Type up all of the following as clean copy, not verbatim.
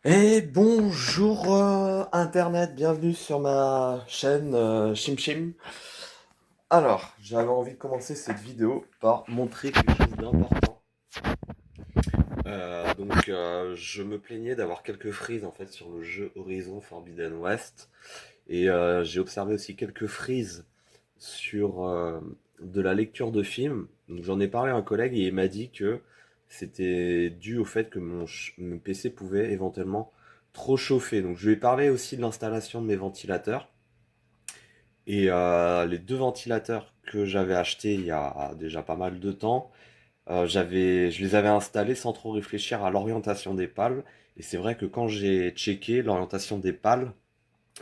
Et bonjour Internet, bienvenue sur ma chaîne Chim Chim. Alors, j'avais envie de commencer cette vidéo par montrer quelque chose d'important. Je me plaignais d'avoir quelques frises en fait sur le jeu Horizon Forbidden West. Et j'ai observé aussi quelques frises sur de la lecture de films. Donc j'en ai parlé à un collègue et il m'a dit que c'était dû au fait que mon PC pouvait éventuellement trop chauffer. Donc je lui ai parlé aussi de l'installation de mes ventilateurs. Et les deux ventilateurs que j'avais achetés il y a déjà pas mal de temps, je les avais installés sans trop réfléchir à l'orientation des pales. Et c'est vrai que quand j'ai checké, l'orientation des pales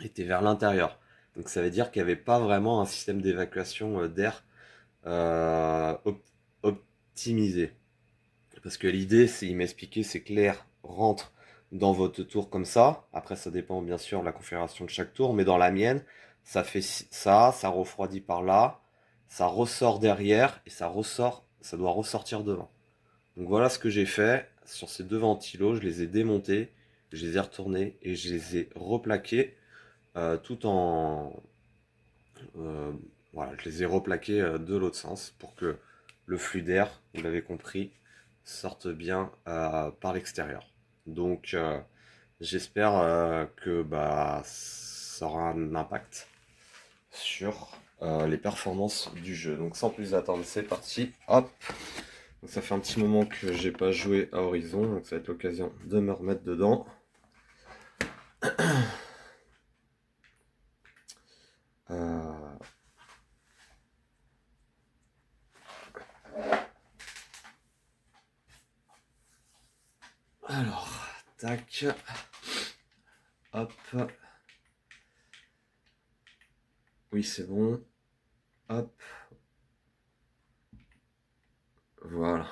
était vers l'intérieur. Donc ça veut dire qu'il n'y avait pas vraiment un système d'évacuation d'air op- optimisé. Parce que l'idée, c'est, il m'expliquait, c'est que l'air rentre dans votre tour comme ça. Après, ça dépend bien sûr de la configuration de chaque tour, mais dans la mienne, ça fait ça refroidit par là, ça ressort derrière et ça doit ressortir devant. Donc voilà ce que j'ai fait sur ces deux ventilos. Je les ai démontés, je les ai retournés et je les ai replaqués tout en euh, voilà, je les ai replaqués de l'autre sens pour que le flux d'air, vous l'avez compris, sorte bien par l'extérieur. Donc j'espère que bah, ça aura un impact sur les performances du jeu. Donc sans plus attendre, c'est parti. Hop. Donc, ça fait un petit moment que j'ai pas joué à Horizon, donc ça va être l'occasion de me remettre dedans. Euh, alors, tac, hop. Oui, c'est bon. Hop, voilà.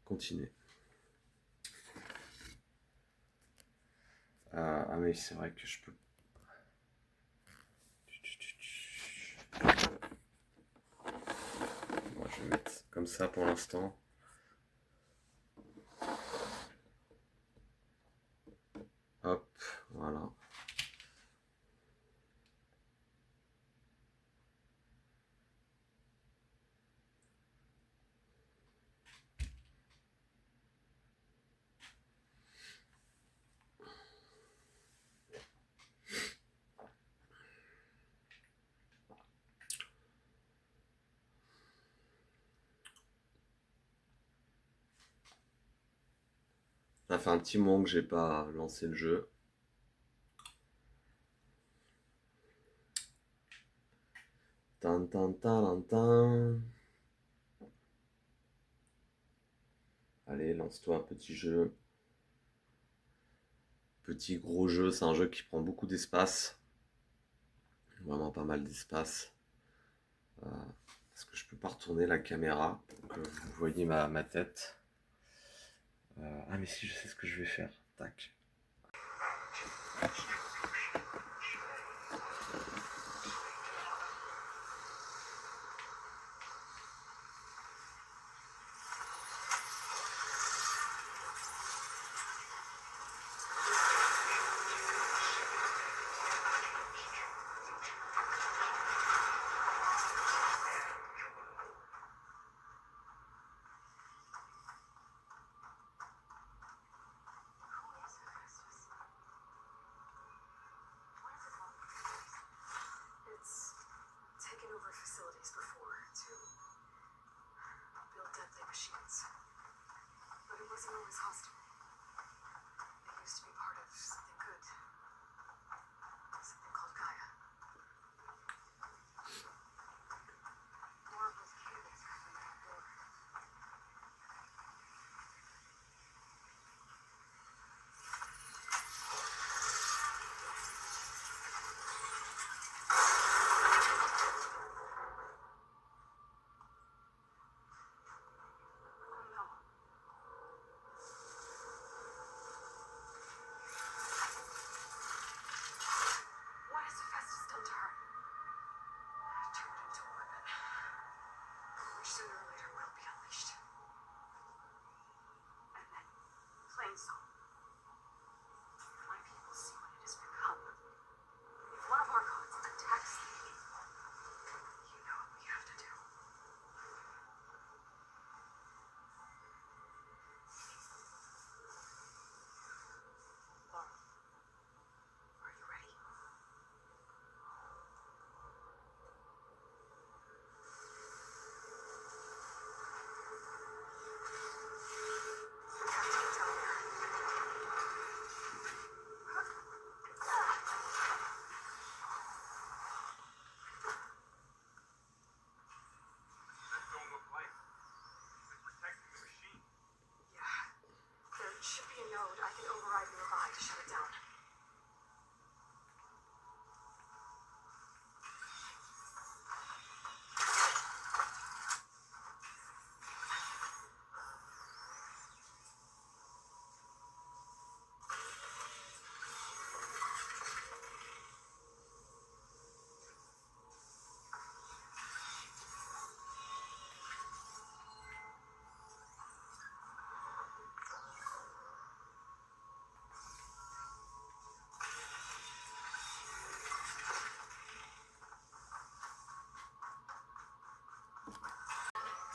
Continuer. Ah mais c'est vrai que je peux. Moi je vais mettre comme ça pour l'instant. Hop, voilà. Ça fait un petit moment que j'ai pas lancé le jeu. Tan, tan, tan, tan. Allez, lance-toi, petit jeu. Petit gros jeu, c'est un jeu qui prend beaucoup d'espace. Vraiment pas mal d'espace. Parce que je peux pas retourner la caméra pour que vous voyez ma tête. Ah mais si, je sais ce que je vais faire. Tac.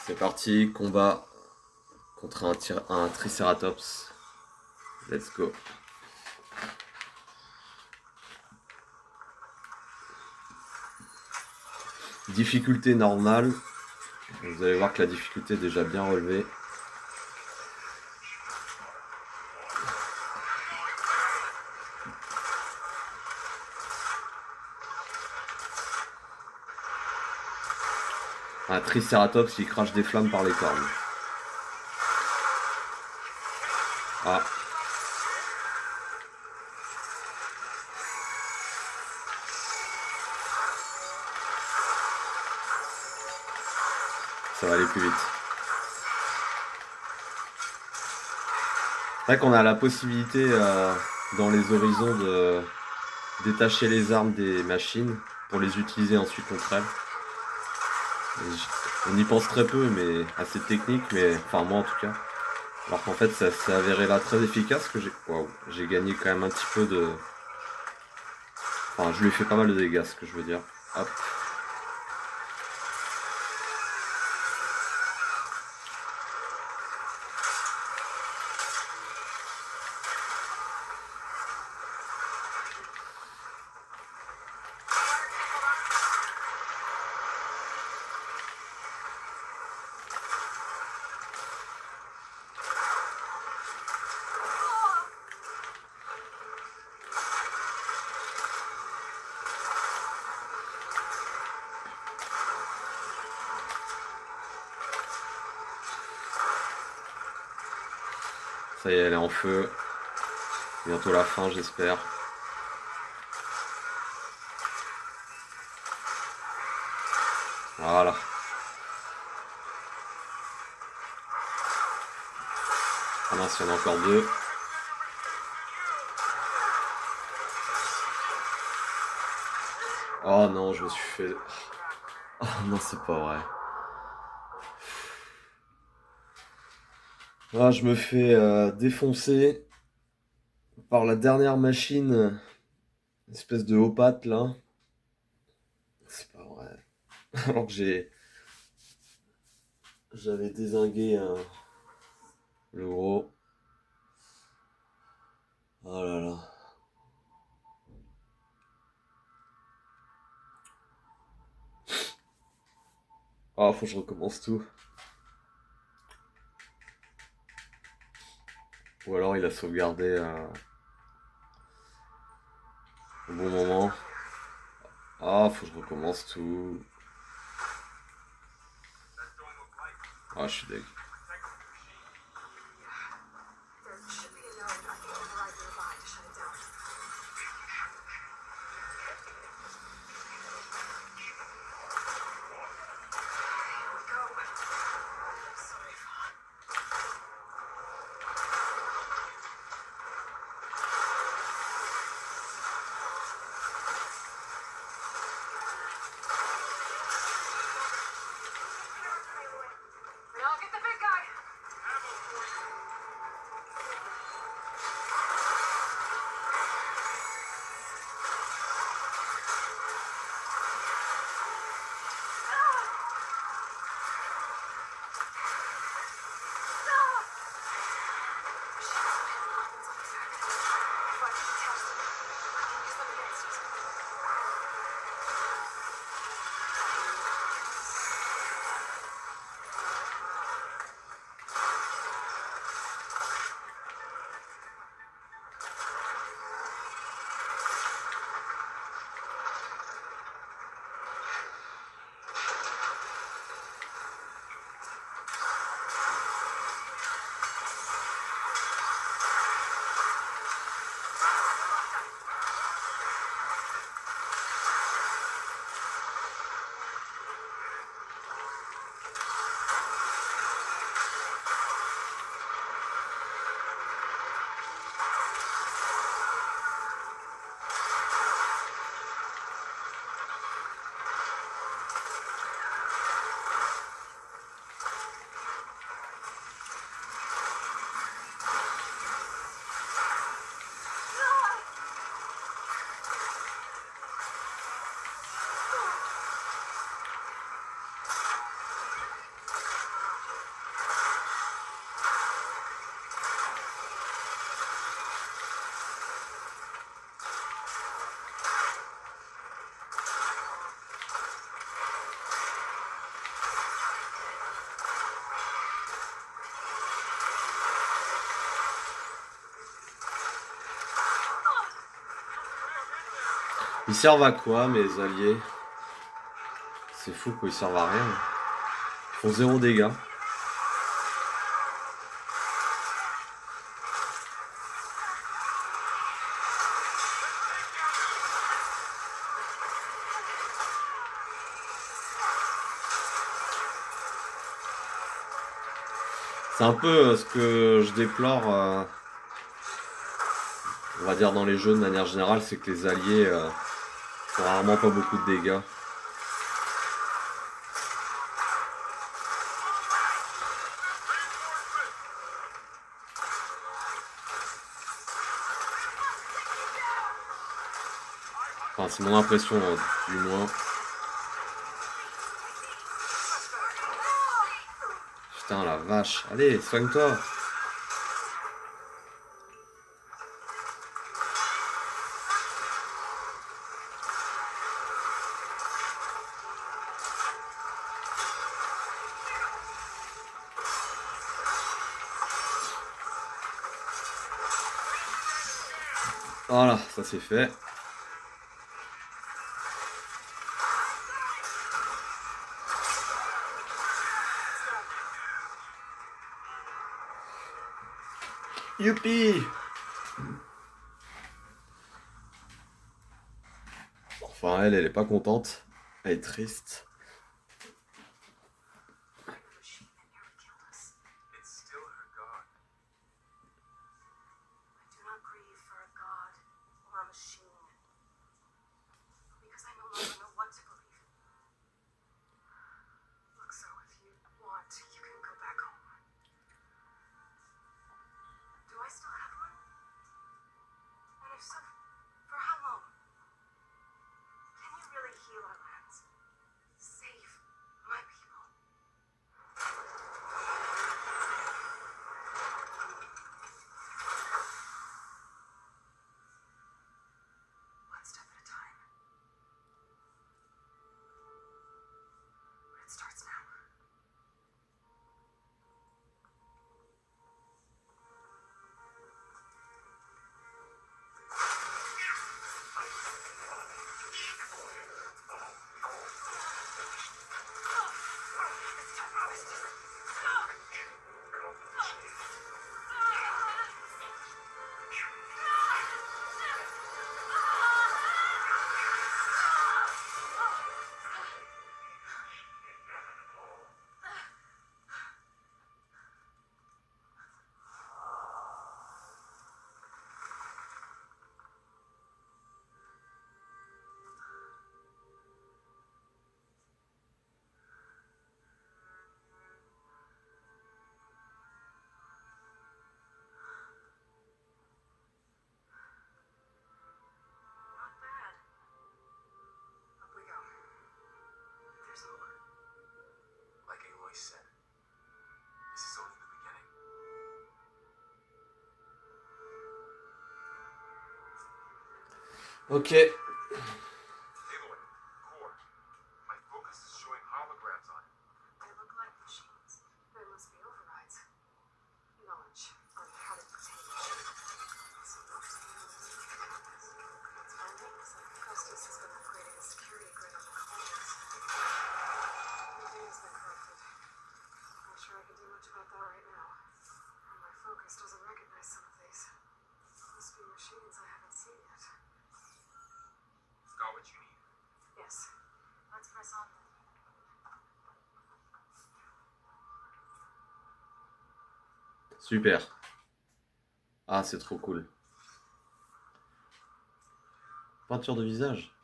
C'est parti, combat contre un Triceratops. Let's go. Difficulté normale. Vous allez voir que la difficulté est déjà bien relevée. Un Triceratops qui crache des flammes par les cornes. Ah. Ça va aller plus vite. C'est vrai qu'on a la possibilité dans les horizons de détacher les armes des machines pour les utiliser ensuite contre elles. On y pense très peu, mais assez technique, mais enfin moi en tout cas. Alors qu'en fait ça s'est avéré là très efficace, que j'ai gagné quand même un petit peu de... Enfin je lui ai fait pas mal de dégâts, ce que je veux dire. Hop. Ça y est, elle est en feu. Bientôt la fin, j'espère. Voilà. Ah mince, il y en a encore deux. Oh non, je me suis fait... Oh non, c'est pas vrai. Ah, je me fais défoncer par la dernière machine, espèce de haut patte là. C'est pas vrai. Alors que j'avais dézingué le gros. Oh là là. Ah, faut que je recommence tout. Ou alors il a sauvegardé au bon moment. Ah, faut que je recommence tout. Ah, je suis deg. Ils servent à quoi, mes alliés? C'est fou quoi, ils servent à rien. Ils font 0 dégâts. C'est un peu ce que je déplore, on va dire dans les jeux de manière générale, c'est que les alliés font rarement pas beaucoup de dégâts. Enfin, c'est mon impression, du moins. Putain, la vache. Allez, soigne-toi. Voilà, ça c'est fait. Youpi! Enfin, elle est pas contente. Elle est triste. Ok. Super. Ah, c'est trop cool. Peinture de visage.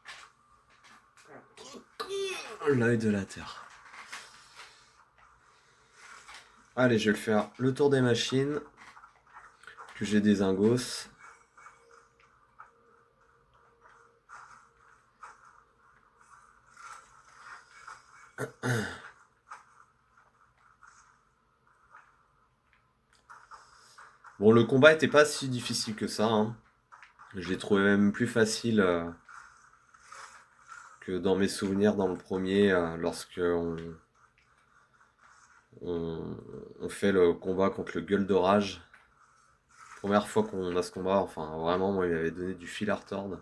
L'œil de la terre. Allez, je vais le faire le tour des machines. Que j'ai des ingos. Bon, le combat était pas si difficile que ça, hein. Je l'ai trouvé même plus facile que dans mes souvenirs dans le premier, lorsque on fait le combat contre le gueule d'orage. Première fois qu'on a ce combat, enfin vraiment, moi il m'avait donné du fil à retordre.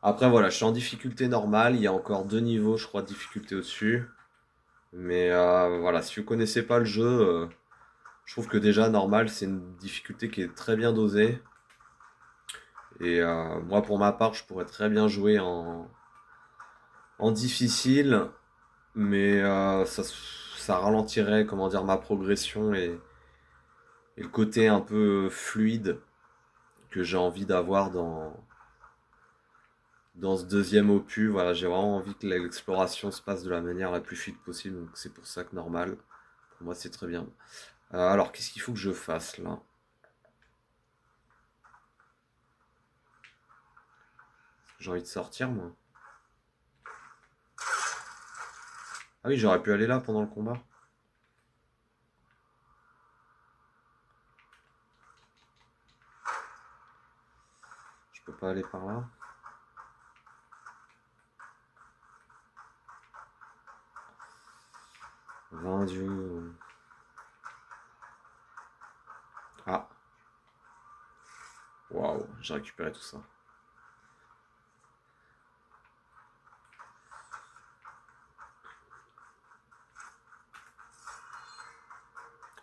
Après voilà, je suis en difficulté normale, il y a encore 2 niveaux je crois de difficulté au-dessus. Mais voilà, si vous connaissez pas le jeu, je trouve que déjà normal c'est une difficulté qui est très bien dosée. Et moi pour ma part je pourrais très bien jouer en difficile, mais ça ralentirait comment dire ma progression et le côté un peu fluide que j'ai envie d'avoir dans ce deuxième opus. Voilà, j'ai vraiment envie que l'exploration se passe de la manière la plus fluide possible, donc c'est pour ça que normal, pour moi c'est très bien. Alors, qu'est-ce qu'il faut que je fasse là? J'ai envie de sortir moi. Ah oui, j'aurais pu aller là pendant le combat. Je peux pas aller par là. 20 dieux. Ah, waouh, j'ai récupéré tout ça.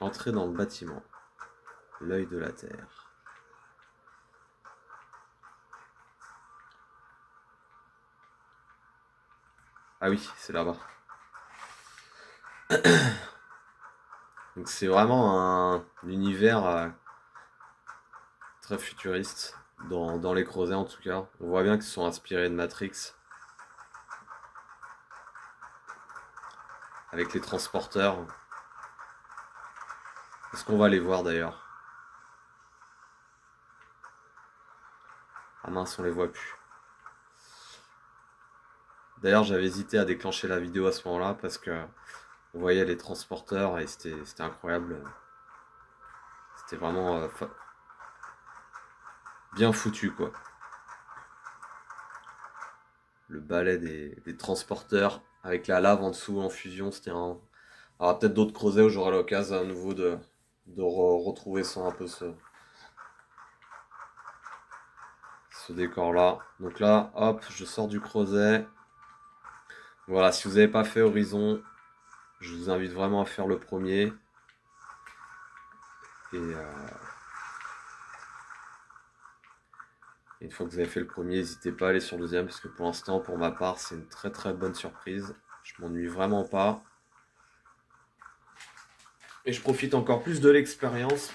Entrer dans le bâtiment. L'œil de la terre. Ah oui, c'est là-bas. Donc c'est vraiment un univers très futuriste, dans les creusets en tout cas. On voit bien qu'ils sont inspirés de Matrix, avec les transporteurs. Est-ce qu'on va les voir d'ailleurs? Ah mince, on les voit plus. D'ailleurs, j'avais hésité à déclencher la vidéo à ce moment-là parce que on voyait les transporteurs et c'était incroyable. C'était vraiment bien foutu quoi. Le balai des transporteurs avec la lave en dessous en fusion, c'était un. Alors peut-être d'autres creusets où j'aurai l'occasion à nouveau de retrouver un peu ce décor-là. Donc là, hop, je sors du creuset. Voilà, si vous n'avez pas fait Horizon, je vous invite vraiment à faire le premier. Et une fois que vous avez fait le premier, n'hésitez pas à aller sur le deuxième, parce que pour l'instant, pour ma part, c'est une très très bonne surprise. Je m'ennuie vraiment pas. Et je profite encore plus de l'expérience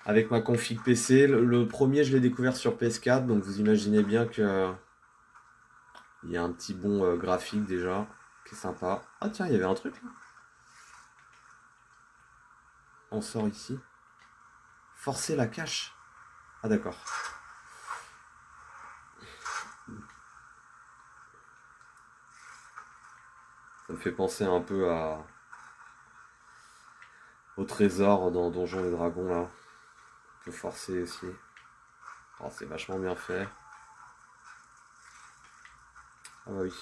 avec ma config PC. Le premier, je l'ai découvert sur PS4, donc vous imaginez bien que il y a un petit bond graphique déjà, qui est sympa. Ah tiens, il y avait un truc là. On sort ici. Forcer la cache. Ah d'accord. Ça me fait penser un peu au trésor dans Donjons et Dragons là. On peut forcer aussi. Oh, c'est vachement bien fait. Ah bah oui.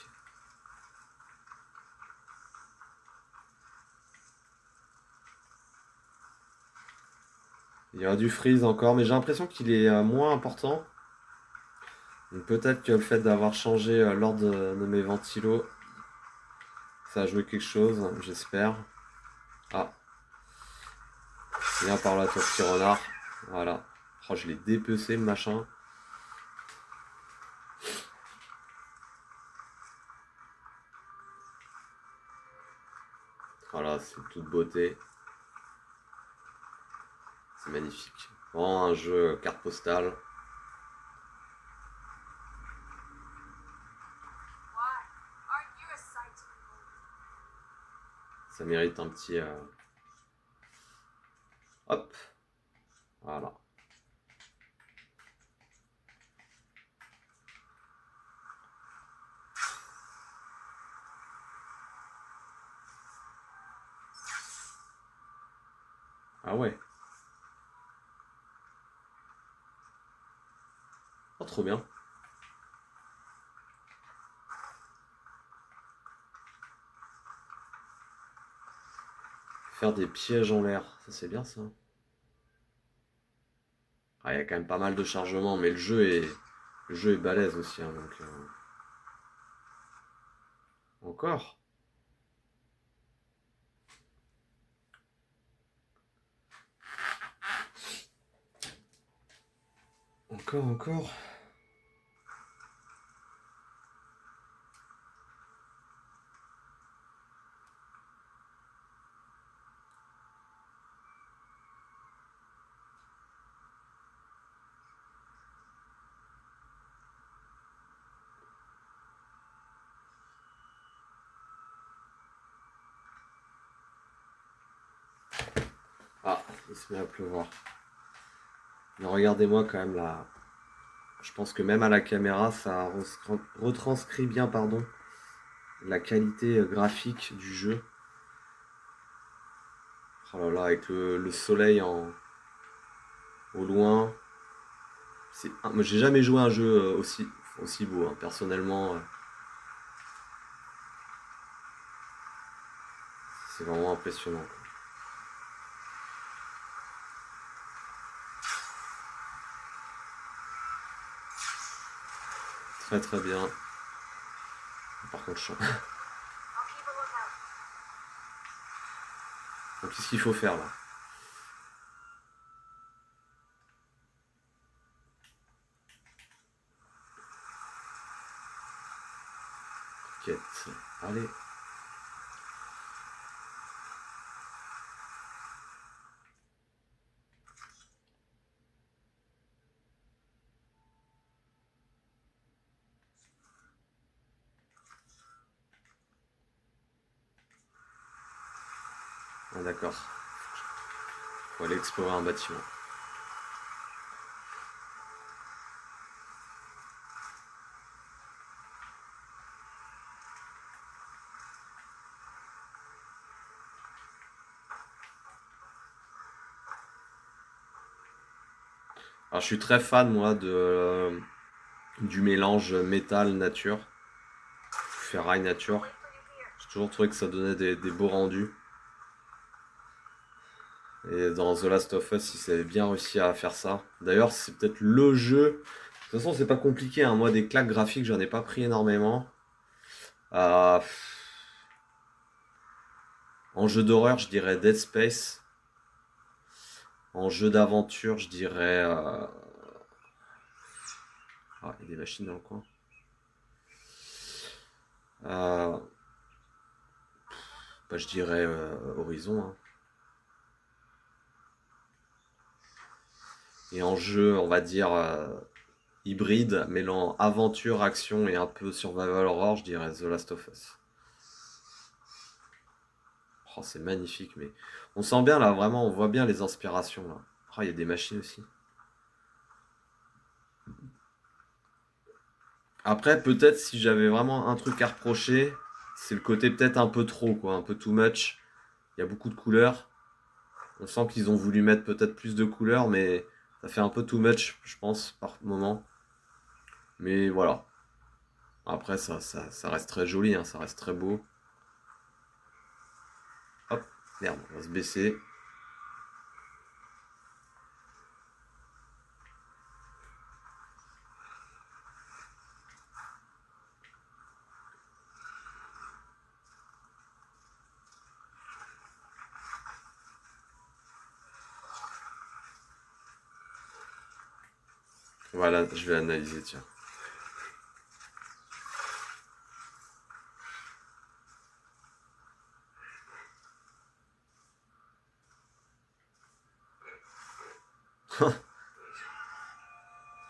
Il y a du freeze encore, mais j'ai l'impression qu'il est moins important. Donc peut-être que le fait d'avoir changé l'ordre de mes ventilos, ça a joué quelque chose, j'espère. Ah, viens par là, toi petit renard. Voilà. Oh, je l'ai dépecé le machin. Voilà, c'est toute beauté. C'est magnifique. Vraiment un jeu carte postale. Ça mérite un petit... Hop. Voilà. Ah ouais. Oh, trop bien. Faire des pièges en l'air. Ça, c'est bien ça. Ah, il y a quand même pas mal de chargement, mais le jeu Le jeu est balèze aussi, hein, donc... Encore? Encore, encore? Ah, il se met à pleuvoir. Mais regardez-moi quand même là. Je pense que même à la caméra, ça retranscrit bien, pardon, la qualité graphique du jeu. Oh là là, avec le soleil au loin. Moi, j'ai jamais joué à un jeu aussi beau, hein, personnellement. C'est vraiment impressionnant. Très très bien. Par contre, je... Donc, qu'est-ce qu'il faut faire là? Quête. Allez. Ah, d'accord. Faut aller explorer un bâtiment. Alors, je suis très fan, moi, du mélange métal-nature, ferraille-nature. J'ai toujours trouvé que ça donnait des beaux rendus. Et dans The Last of Us, ils avaient bien réussi à faire ça. D'ailleurs, c'est peut-être le jeu. De toute façon, c'est pas compliqué, hein. Moi, des claques graphiques, j'en ai pas pris énormément. Euh, En jeu d'horreur, je dirais Dead Space. En jeu d'aventure, je dirais. Ah, il y a des machines dans le coin. Euh, Bah, je dirais Horizon, hein. Et en jeu, on va dire hybride, mêlant aventure, action et un peu survival horror, je dirais The Last of Us. Oh, c'est magnifique, mais on sent bien là, vraiment, on voit bien les inspirations là. Oh, il y a des machines aussi. Après, peut-être si j'avais vraiment un truc à reprocher, c'est le côté peut-être un peu trop, quoi, un peu too much. Il y a beaucoup de couleurs. On sent qu'ils ont voulu mettre peut-être plus de couleurs, mais ça fait un peu too much, je pense, par moment. Mais voilà. Après, ça reste très joli, hein, ça reste très beau. Hop, merde, on va se baisser. Voilà, je vais analyser, tiens.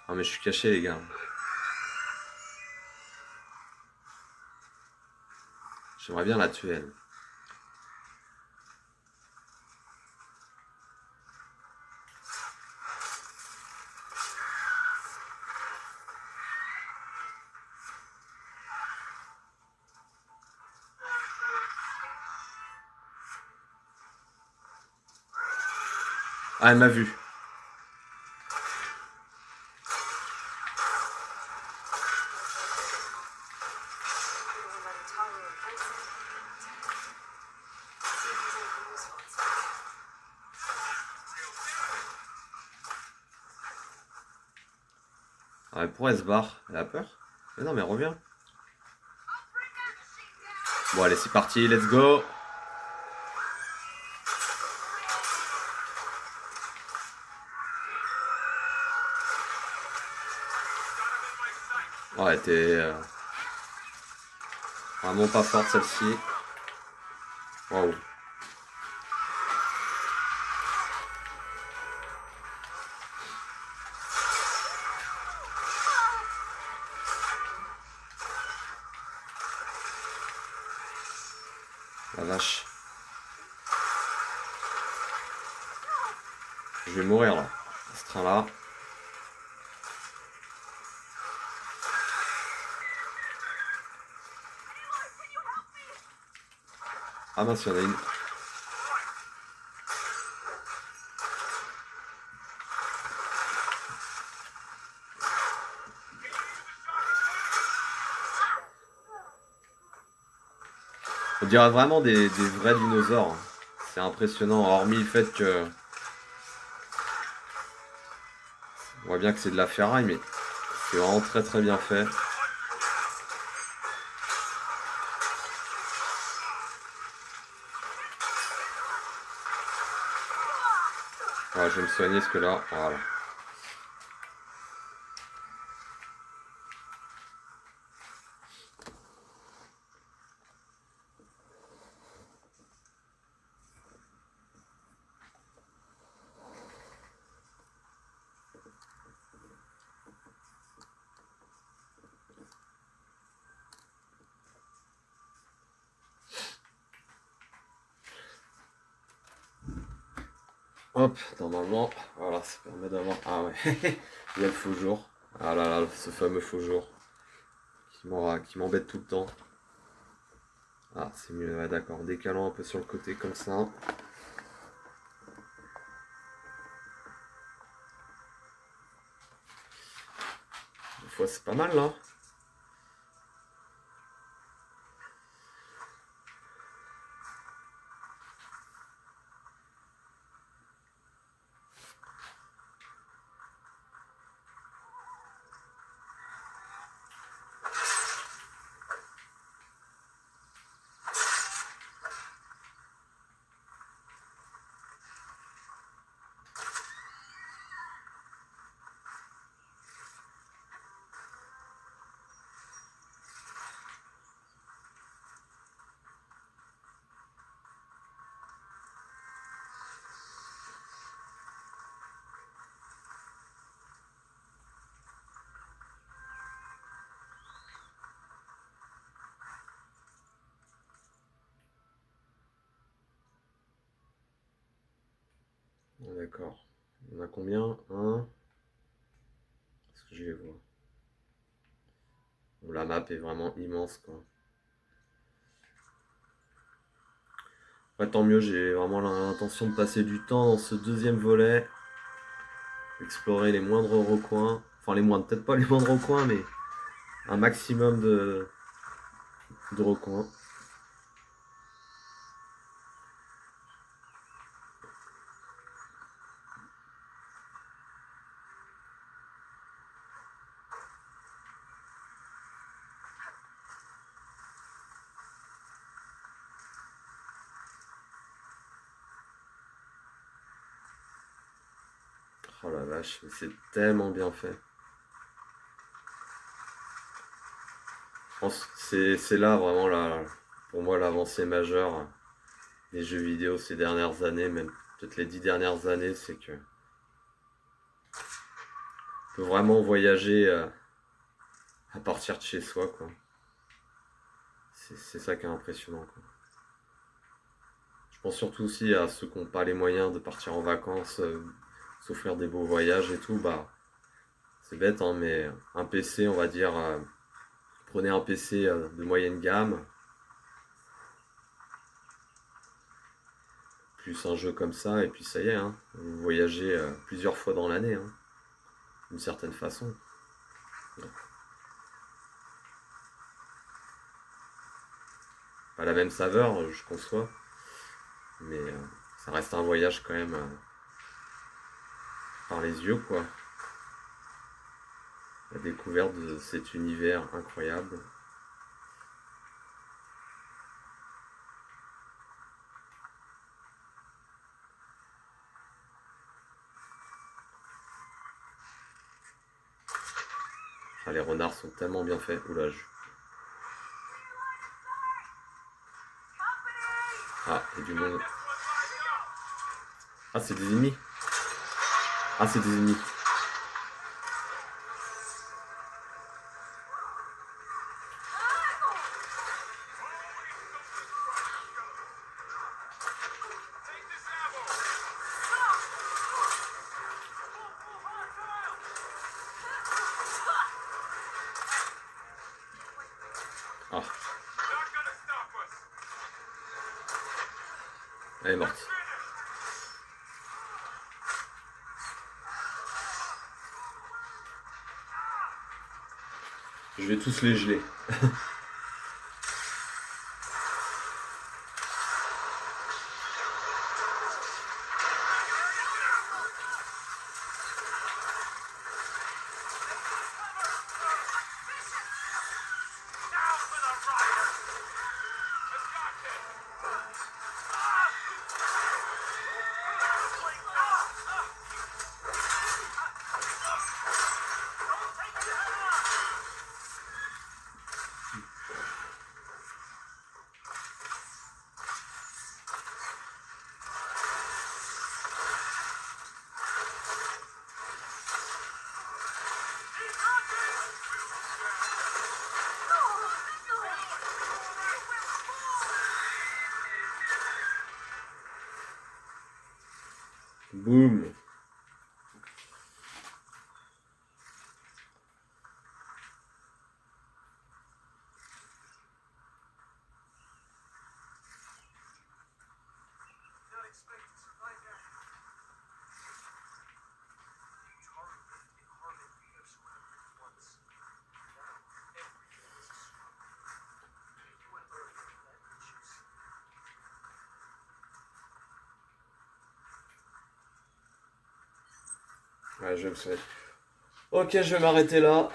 Ah, mais je suis caché, les gars. J'aimerais bien la tuer, elle. Ah, elle m'a vu. Ah, elle pourrait se barre. Elle a peur? Mais non, mais reviens. Bon, allez, c'est parti, let's go. Ouais, t'es vraiment pas forte celle-ci. Waouh. La vache. Je vais mourir là. Ce train-là. Ah mince, il y en a une. On dirait vraiment des vrais dinosaures. C'est impressionnant, hormis le fait que... On voit bien que c'est de la ferraille, mais c'est vraiment très très bien fait. Ouais, je vais me soigner parce que là, voilà. Hop, normalement, voilà, ça permet d'avoir... Ah ouais, il y a le faux jour. Ah là là, ce fameux faux jour qui m'embête tout le temps. Ah, c'est mieux, ouais, d'accord. Décalant un peu sur le côté comme ça. Des fois, c'est pas mal là. D'accord. On a combien? Un. Est-ce que je les vois? Bon, la map est vraiment immense, quoi. Ouais, tant mieux, j'ai vraiment l'intention de passer du temps dans ce deuxième volet, explorer les moindres recoins. Enfin, les moindres, peut-être pas les moindres recoins, mais un maximum de recoins. Oh la vache, mais c'est tellement bien fait. Je pense que c'est là vraiment pour moi l'avancée majeure des jeux vidéo ces dernières années, même peut-être les 10 dernières années, c'est que on peut vraiment voyager à partir de chez soi, quoi. C'est ça qui est impressionnant, quoi. Je pense surtout aussi à ceux qui n'ont pas les moyens de partir en vacances, s'offrir des beaux voyages et tout, bah c'est bête, hein, mais un PC, on va dire, prenez un PC de moyenne gamme, plus un jeu comme ça, et puis ça y est, hein, vous voyagez plusieurs fois dans l'année, hein, d'une certaine façon. Pas la même saveur, je conçois, mais ça reste un voyage quand même par les yeux, quoi. la découverte de cet univers incroyable. Ah, les renards sont tellement bien faits. Oula, Ah, il y a du monde. Ah, c'est des ennemis. Ah, c'est des ennemis. Ah, elle est morte. Je vais tous les geler. Boum. Ouais, je le sais. Ok, je vais m'arrêter là.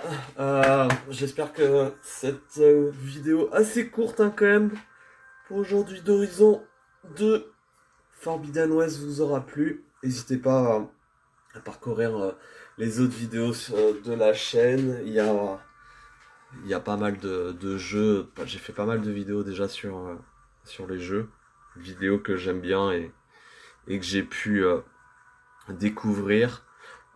J'espère que cette vidéo assez courte hein, quand même pour aujourd'hui d'Horizon 2 Forbidden West vous aura plu. N'hésitez pas à parcourir les autres vidéos de la chaîne. Il y a pas mal de jeux. J'ai fait pas mal de vidéos déjà sur les jeux. Vidéos que j'aime bien et que j'ai pu découvrir.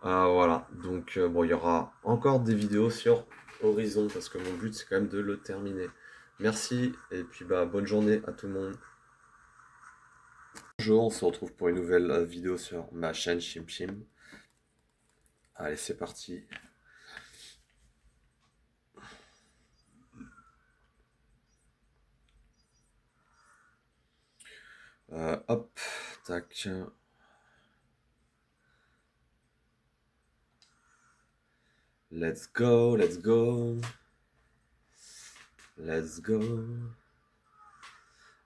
Voilà, donc bon, il y aura encore des vidéos sur Horizon parce que mon but c'est quand même de le terminer. Merci et puis bah bonne journée à tout le monde. Bonjour, on se retrouve pour une nouvelle vidéo sur ma chaîne Chim Chim. Allez, c'est parti. Hop, tac. Let's go, let's go. Let's go.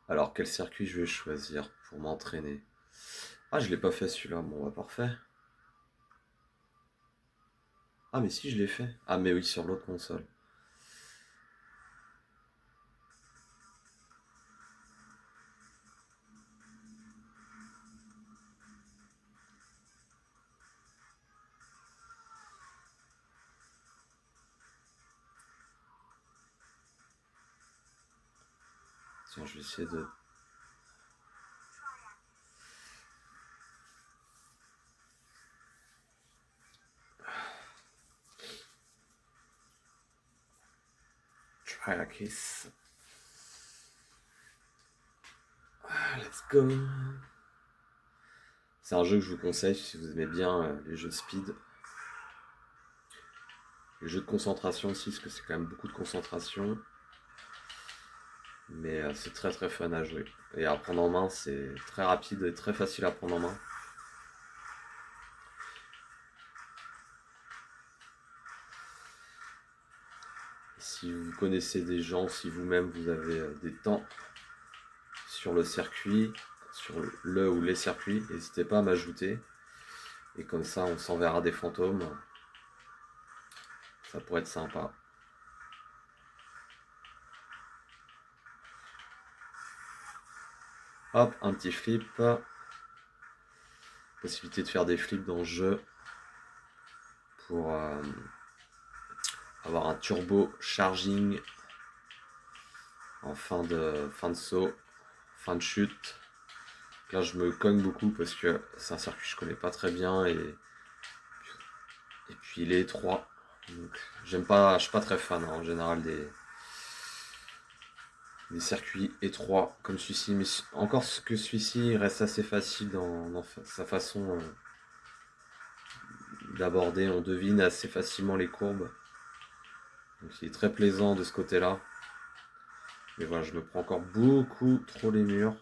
Alors, quel circuit je vais choisir pour m'entraîner? Ah, je l'ai pas fait celui-là. Bon, bah parfait. Ah, mais si, je l'ai fait. Ah, mais oui, sur l'autre console. Tiens, je vais essayer de... Triakis. Let's go. C'est un jeu que je vous conseille si vous aimez bien les jeux de speed. Les jeux de concentration aussi, parce que c'est quand même beaucoup de concentration. Mais c'est très très fun à jouer. Et à prendre en main, c'est très rapide et très facile à prendre en main. Si vous connaissez des gens, si vous-même vous avez des temps sur le circuit, sur le ou les circuits, n'hésitez pas à m'ajouter. Et comme ça, on s'enverra des fantômes. Ça pourrait être sympa. Hop, un petit flip. Possibilité de faire des flips dans le jeu pour avoir un turbo charging en fin de saut, fin de chute. Là je me cogne beaucoup parce que c'est un circuit que je connais pas très bien et puis il est étroit. Donc j'aime pas, je suis pas très fan en général des circuits étroits comme celui-ci, mais encore que celui-ci il reste assez facile dans sa façon d'aborder, on devine assez facilement les courbes. Donc il est très plaisant de ce côté-là. Mais voilà, je me prends encore beaucoup trop les murs.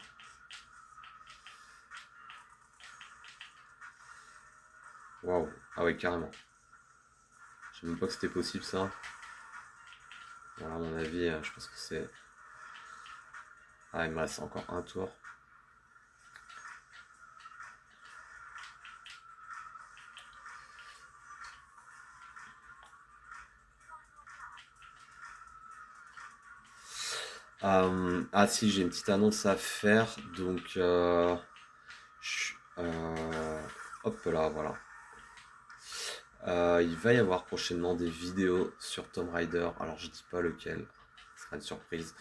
Waouh, ah ouais, carrément. Je savais même pas que c'était possible ça. Voilà, à mon avis, je pense que c'est... Ah, il me reste encore un tour. Ah si, j'ai une petite annonce à faire. Donc, hop là, voilà. Il va y avoir prochainement des vidéos sur Tomb Raider. Alors, je dis pas lequel. Ce sera une surprise.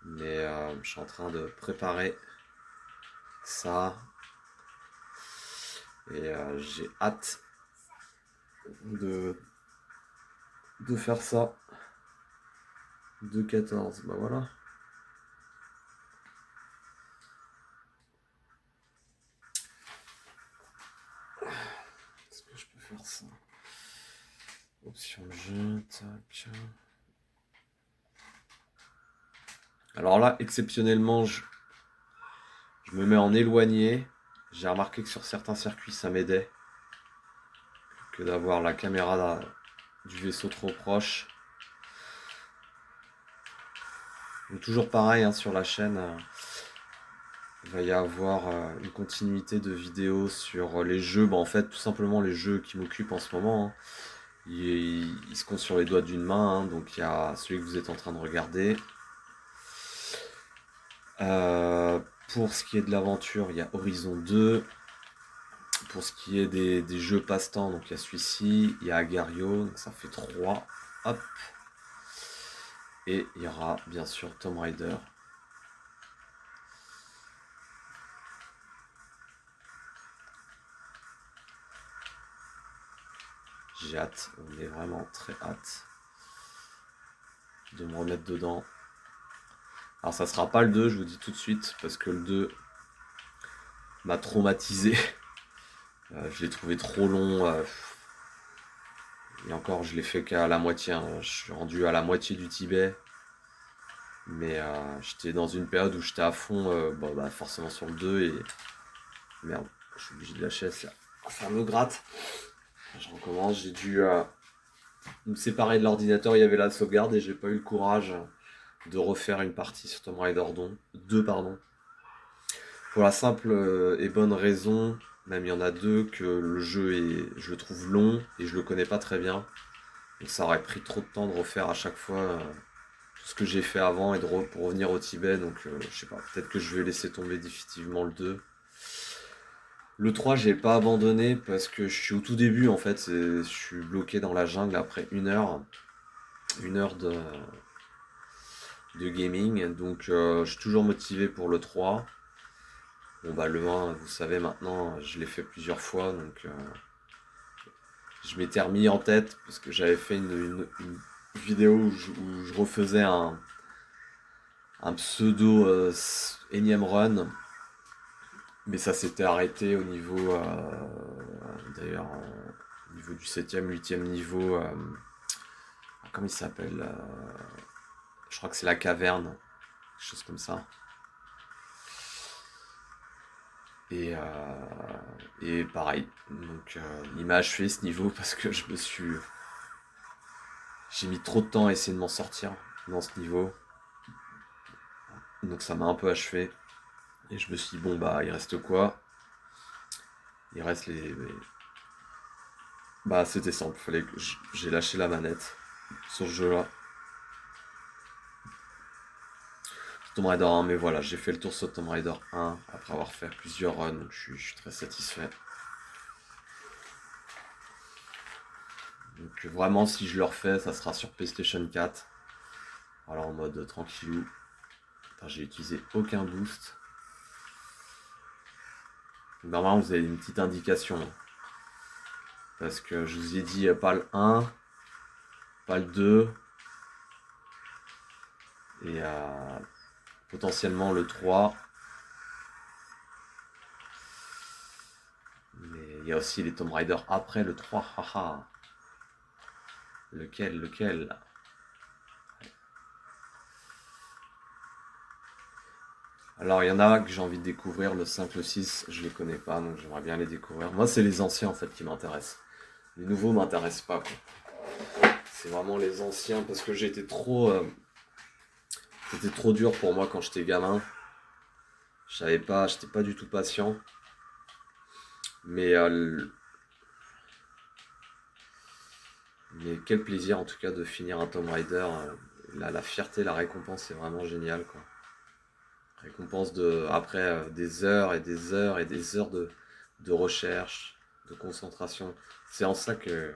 Mais je suis en train de préparer ça. Et j'ai hâte de faire ça. 2-14, bah voilà. Est-ce que je peux faire ça? Option jeu, tac. Alors là, exceptionnellement, je me mets en éloigné. J'ai remarqué que sur certains circuits, ça m'aidait que d'avoir la caméra du vaisseau trop proche. Donc toujours pareil, hein, sur la chaîne, il va y avoir une continuité de vidéos sur les jeux. Bah, en fait, tout simplement les jeux qui m'occupent en ce moment, hein. Ils se comptent sur les doigts d'une main, hein. Donc il y a celui que vous êtes en train de regarder. Pour ce qui est de l'aventure, il y a Horizon 2. Pour ce qui est des jeux passe-temps, donc il y a celui-ci, il y a Agario, donc ça fait 3. Hop. Et il y aura bien sûr Tomb Raider. J'ai hâte, on est vraiment très hâte de me remettre dedans. Alors ça sera pas le 2, je vous dis tout de suite, parce que le 2 m'a traumatisé. Je l'ai trouvé trop long. Et encore, je l'ai fait qu'à la moitié, hein. Je suis rendu à la moitié du Tibet. Mais j'étais dans une période où j'étais à fond, bah, forcément sur le 2 et... Merde, je suis obligé de lâcher, ça me gratte. Je recommence, j'ai dû me séparer de l'ordinateur, il y avait la sauvegarde et j'ai pas eu le courage de refaire une partie sur Tomb Raider 2, pardon. Pour la simple et bonne raison, même il y en a deux, que le jeu est, je le trouve long et je le connais pas très bien. Donc ça aurait pris trop de temps de refaire à chaque fois tout ce que j'ai fait avant et pour revenir au Tibet. Donc je sais pas, peut-être que je vais laisser tomber définitivement le 2. Le 3, j'ai pas abandonné parce que je suis au tout début en fait. Je suis bloqué dans la jungle après une heure de gaming. Donc je suis toujours motivé pour le 3. Bon bah le 1, vous savez maintenant, je l'ai fait plusieurs fois. Donc je m'étais remis en tête parce que j'avais fait une vidéo où je refaisais un pseudo énième run. Mais ça s'était arrêté au niveau, d'ailleurs, au niveau du 7e, 8e niveau. Comment il s'appelle je crois que c'est la caverne, quelque chose comme ça. Et pareil, donc il m'a achevé ce niveau parce que j'ai mis trop de temps à essayer de m'en sortir dans ce niveau. Donc ça m'a un peu achevé. Et je me suis dit, bon bah il reste quoi? Il reste Bah c'était simple, fallait que j'ai lâché la manette sur ce jeu-là. Tomb Raider 1, mais voilà, j'ai fait le tour sur Tomb Raider 1 après avoir fait plusieurs runs, donc je suis très satisfait. Donc vraiment, si je le refais, ça sera sur PlayStation 4. Alors en mode tranquillou. Putain, j'ai utilisé aucun boost. Normalement, vous avez une petite indication. Parce que je vous ai dit pas le 1, pas le 2, et potentiellement le 3. Mais il y a aussi les Tomb Raider après le 3. Haha. Lequel? Alors, il y en a que j'ai envie de découvrir, le 5, le 6, je les connais pas, donc j'aimerais bien les découvrir. Moi, c'est les anciens en fait qui m'intéressent. Les nouveaux m'intéressent pas, quoi. C'est vraiment les anciens parce que c'était trop dur pour moi quand j'étais gamin. Je savais pas, j'étais pas du tout patient. Mais, mais quel plaisir en tout cas de finir un Tomb Raider. La fierté, la récompense, c'est vraiment génial, quoi. Récompense après des heures et des heures et des heures de recherche, de concentration. C'est en ça que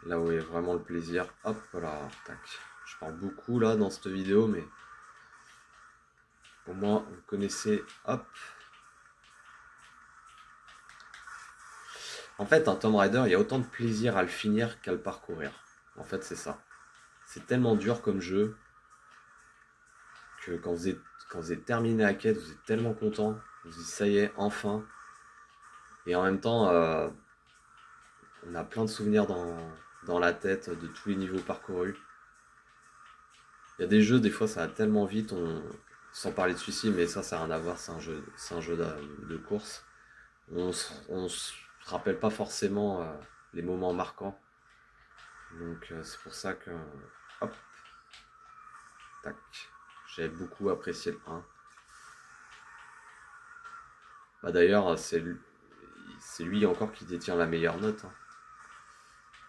là où est vraiment le plaisir. Hop là, tac. Je parle beaucoup là dans cette vidéo, mais au moins vous connaissez. Hop. En fait, un Tomb Raider, il y a autant de plaisir à le finir qu'à le parcourir. En fait, c'est ça. C'est tellement dur comme jeu que quand vous êtes terminé la quête, vous êtes tellement content. Vous dites ça y est, enfin. Et en même temps, on a plein de souvenirs dans la tête de tous les niveaux parcourus. Il y a des jeux, des fois, ça va tellement vite, sans parler de celui-ci, mais ça n'a rien à voir, c'est un jeu de course. On se rappelle pas forcément les moments marquants. Donc c'est pour ça que, hop, tac, j'ai beaucoup apprécié le 1. Bah d'ailleurs, c'est lui encore qui détient la meilleure note, hein,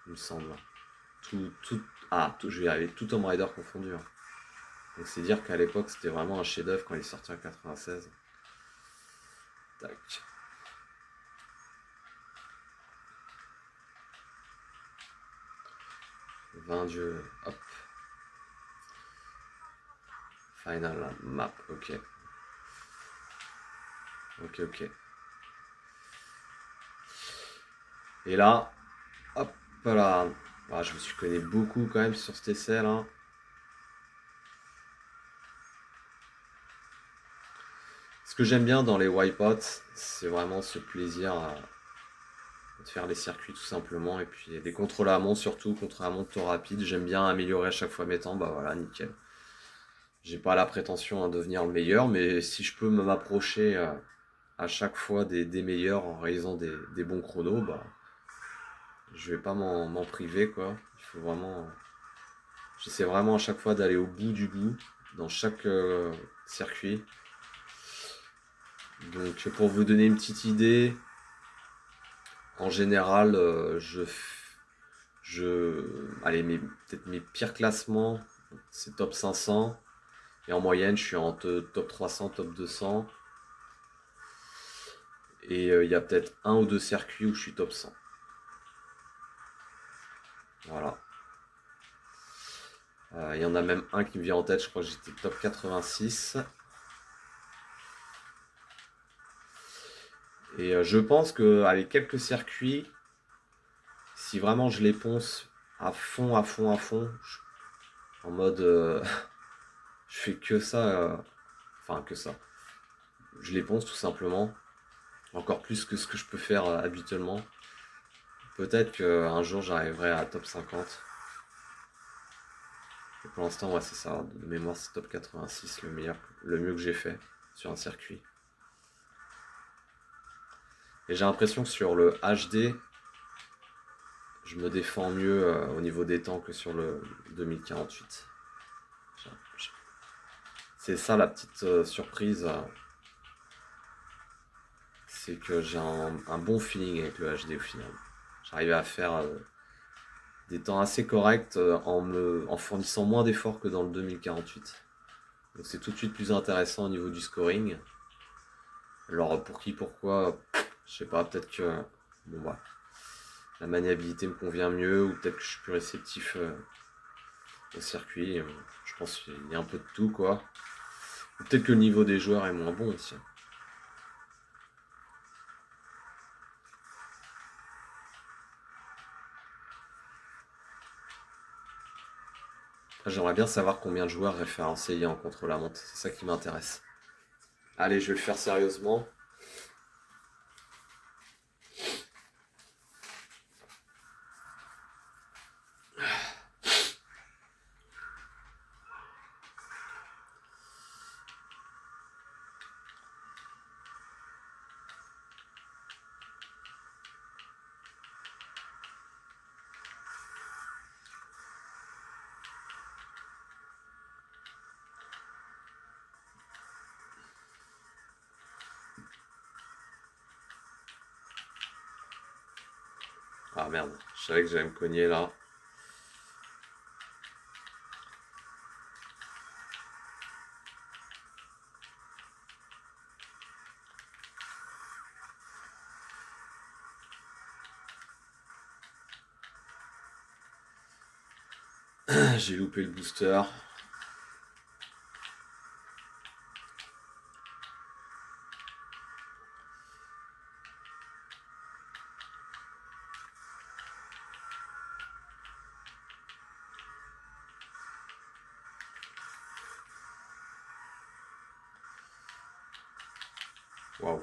il me semble. Je vais y arriver, tout Tomb Raider confondu, hein. Donc c'est dire qu'à l'époque c'était vraiment un chef-d'œuvre quand il est sorti en 96. Tac. 20 dieux. Hop. Final map. Ok. Ok. Et là, hop là. Ah, je me suis connu beaucoup quand même sur cet essai là. Ce que j'aime bien dans les wipeouts, c'est vraiment ce plaisir de faire les circuits tout simplement. Et puis des contrôles à amont surtout, contrôles à amont de temps rapide. J'aime bien améliorer à chaque fois mes temps. Bah voilà, nickel. J'ai pas la prétention à devenir le meilleur, mais si je peux m'approcher à chaque fois des meilleurs en réalisant des bons chronos, bah je vais pas m'en priver, quoi. Il faut vraiment. J'essaie vraiment à chaque fois d'aller au bout du bout dans chaque circuit. Donc pour vous donner une petite idée, en général, allez, peut-être mes pires classements, c'est top 500. Et en moyenne, je suis entre top 300, top 200. Et il y a peut-être un ou deux circuits où je suis top 100. Voilà. Il y en a même un qui me vient en tête, je crois que j'étais top 86. Et je pense qu'avec quelques circuits, si vraiment je les ponce à fond, en mode je fais que ça, enfin que ça, je les ponce tout simplement, encore plus que ce que je peux faire habituellement. Peut-être qu'un jour j'arriverai à top 50. Et pour l'instant, ouais, c'est ça, de mémoire c'est top 86, le mieux que j'ai fait sur un circuit. Et j'ai l'impression que sur le HD, je me défends mieux au niveau des temps que sur le 2048. C'est ça la petite surprise. c'est que j'ai un bon feeling avec le HD au final. J'arrive à faire des temps assez corrects en fournissant moins d'efforts que dans le 2048. Donc c'est tout de suite plus intéressant au niveau du scoring. Alors pour qui, pourquoi, je sais pas, peut-être que bon bah la maniabilité me convient mieux, ou peut-être que je suis plus réceptif au circuit. Je pense qu'il y a un peu de tout quoi. Ou peut-être que le niveau des joueurs est moins bon aussi. J'aimerais bien savoir combien de joueurs référencés il y a en contre-la-montre, c'est ça qui m'intéresse. Allez, je vais le faire sérieusement. Ah merde, je savais que j'allais me cogner là. J'ai loupé le booster. Waouh.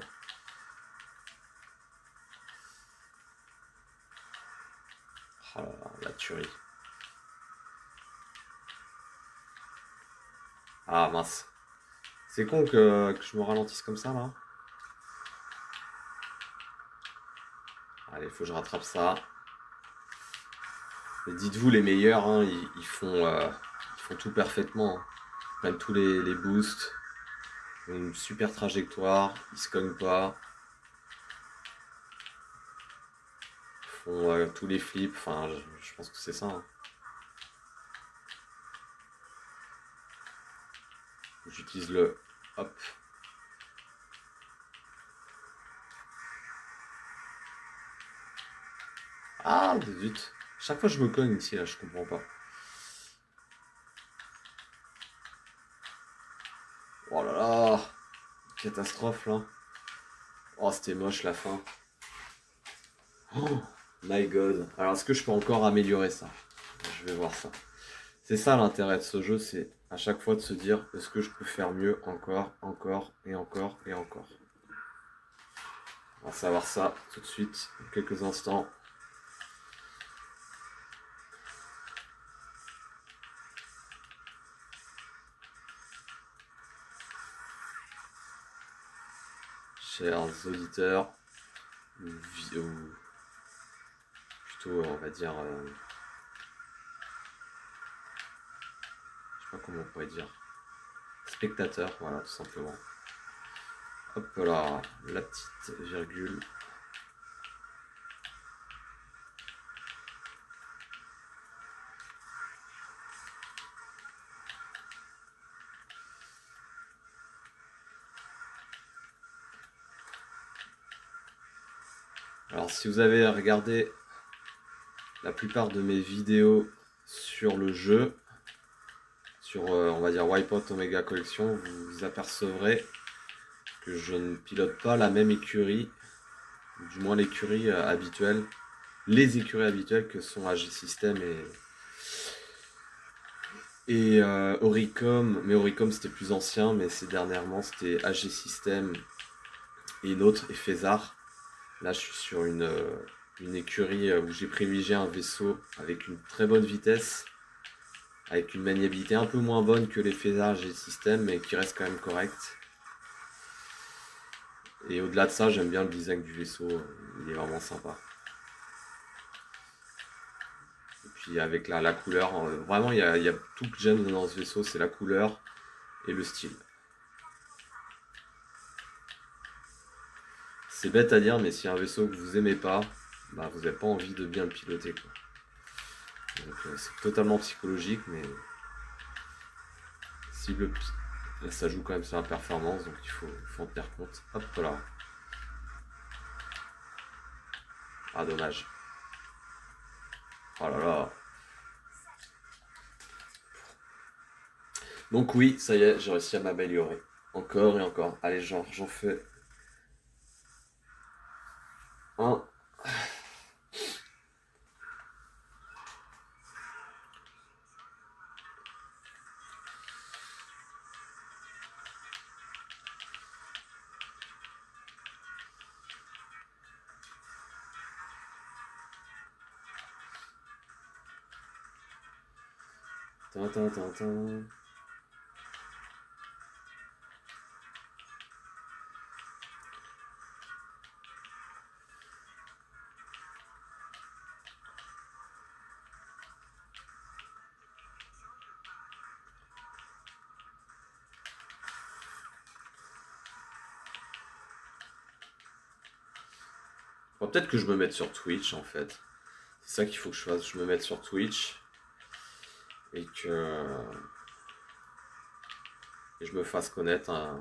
Oh là là, la tuerie. Ah mince. C'est con que je me ralentisse comme ça là. Allez, faut que je rattrape ça. Mais dites-vous, les meilleurs, hein, ils font tout parfaitement, hein. Ils prennent tous les boosts, ils ont une super trajectoire, ils se cognent pas, ils font tous les flips, enfin, je pense que c'est ça, hein. J'utilise le hop. Ah, zut. Chaque fois je me cogne ici, là, je comprends pas. Oh là là, catastrophe là. Oh, c'était moche la fin. Oh my god. Alors, est-ce que je peux encore améliorer ça? Je vais voir ça. C'est ça l'intérêt de ce jeu, c'est à chaque fois de se dire, est-ce que je peux faire mieux encore, encore et encore et encore. On va savoir ça tout de suite, dans quelques instants. Chers auditeurs, ou plutôt on va dire, je sais pas comment on pourrait dire, spectateurs, voilà tout simplement. Hop là, la petite virgule. Alors si vous avez regardé la plupart de mes vidéos sur le jeu, sur on va dire Wipeout Omega Collection, vous apercevrez que je ne pilote pas la même écurie, du moins l'écurie habituelle, les écuries habituelles que sont AG System et Oricom. Mais Oricom c'était plus ancien, mais ces dernièrement c'était AG System et une autre, et Fézard. Là je suis sur une écurie où j'ai privilégié un vaisseau avec une très bonne vitesse, avec une maniabilité un peu moins bonne que les Fézard AG System, mais qui reste quand même correct. Et au-delà de ça, j'aime bien le design du vaisseau, il est vraiment sympa. Et puis avec la couleur, vraiment il y a tout que j'aime dans ce vaisseau, c'est la couleur et le style. C'est bête à dire, mais si un vaisseau que vous aimez pas, bah vous n'avez pas envie de bien le piloter, quoi. Donc c'est totalement psychologique, mais si le, ça joue quand même sur la performance, donc il faut en tenir compte. Hop là. Ah dommage. Oh là là. Donc oui, ça y est, j'ai réussi à m'améliorer. Encore et encore. Allez, j'en fais un. Tin, tin, tin, tin. Bon, peut-être que je me mette sur Twitch en fait. C'est ça qu'il faut que je fasse. Je me mette sur Twitch et que je me fasse connaître à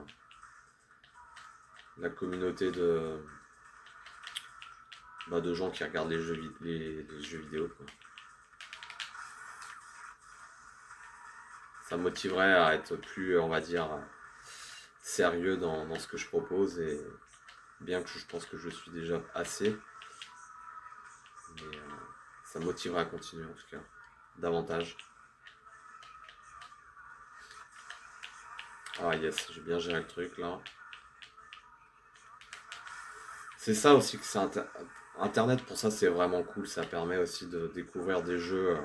la communauté de gens qui regardent les jeux vidéo, quoi. Ça me motiverait à être plus, on va dire, sérieux dans ce que je propose, et bien que je pense que je suis déjà assez, mais ça me motiverait à continuer en tout cas, davantage. Ah yes, j'ai bien géré le truc là. C'est ça aussi que c'est Internet, pour ça c'est vraiment cool, ça permet aussi de découvrir des jeux,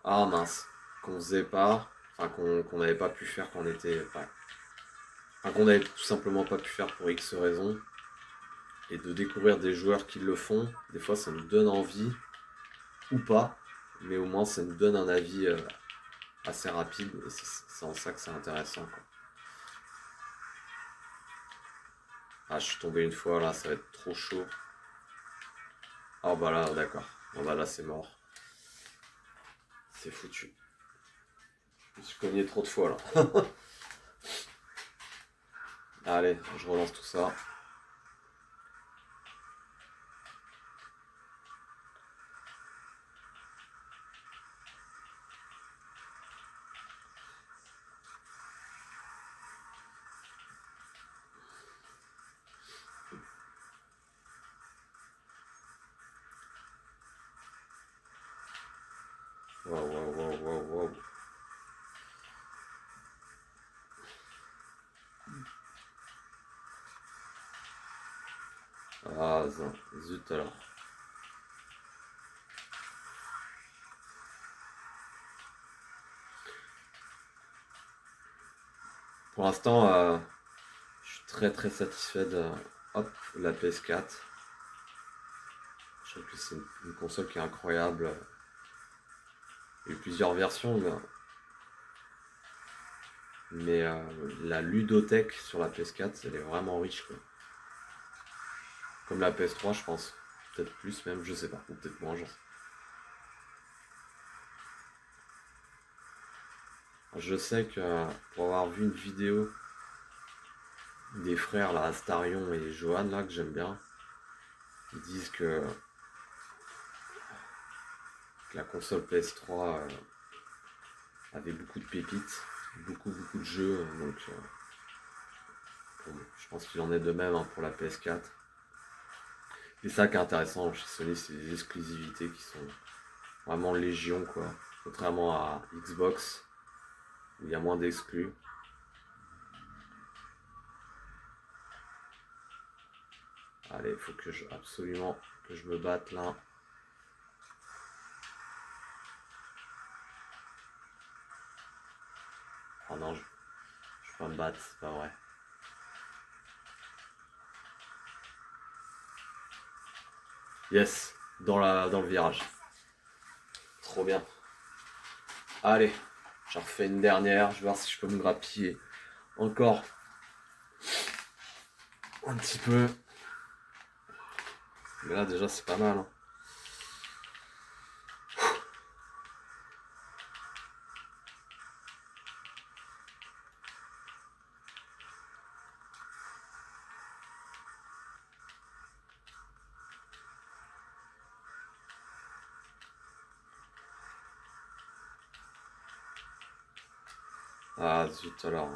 ah mince, qu'on faisait pas, enfin qu'on n'avait pas pu faire quand on était, enfin, qu'on n'avait tout simplement pas pu faire pour X raisons, et de découvrir des joueurs qui le font. Des fois ça nous donne envie, ou pas, mais au moins ça nous donne un avis assez rapide, et c'est en ça que c'est intéressant, quoi. Ah, je suis tombé une fois là, ça va être trop chaud. Oh bah là, d'accord. Bon bah là c'est mort. C'est foutu. Je me suis cogné trop de fois là. Allez, je relance tout ça. Waouh, waouh, waouh, waouh, waouh. Ah, zut alors. Pour l'instant, je suis très très satisfait de hop, la PS4. Je trouve que c'est une console qui est incroyable. Il y a eu plusieurs versions, mais la ludothèque sur la PS4, elle est vraiment riche, quoi. Comme la PS3, je pense. Peut-être plus même, je sais pas. Ou peut-être moins, je sais que pour avoir vu une vidéo des frères là, Astarion et Johan là, que j'aime bien, ils disent que la console PS3 avait beaucoup de pépites, beaucoup de jeux, donc bon, je pense qu'il en est de même, hein, pour la PS4. C'est ça qui est intéressant chez Sony, c'est les exclusivités qui sont vraiment légion, quoi. Contrairement à Xbox, où il y a moins d'exclus. Allez, il faut absolument que je me batte là. Oh non, je peux pas me battre, c'est pas vrai. Yes, dans le virage. Trop bien. Allez, j'en refais une dernière, je vais voir si je peux me grappiller encore un petit peu. Mais là, déjà, c'est pas mal, hein. Ah, zut, alors.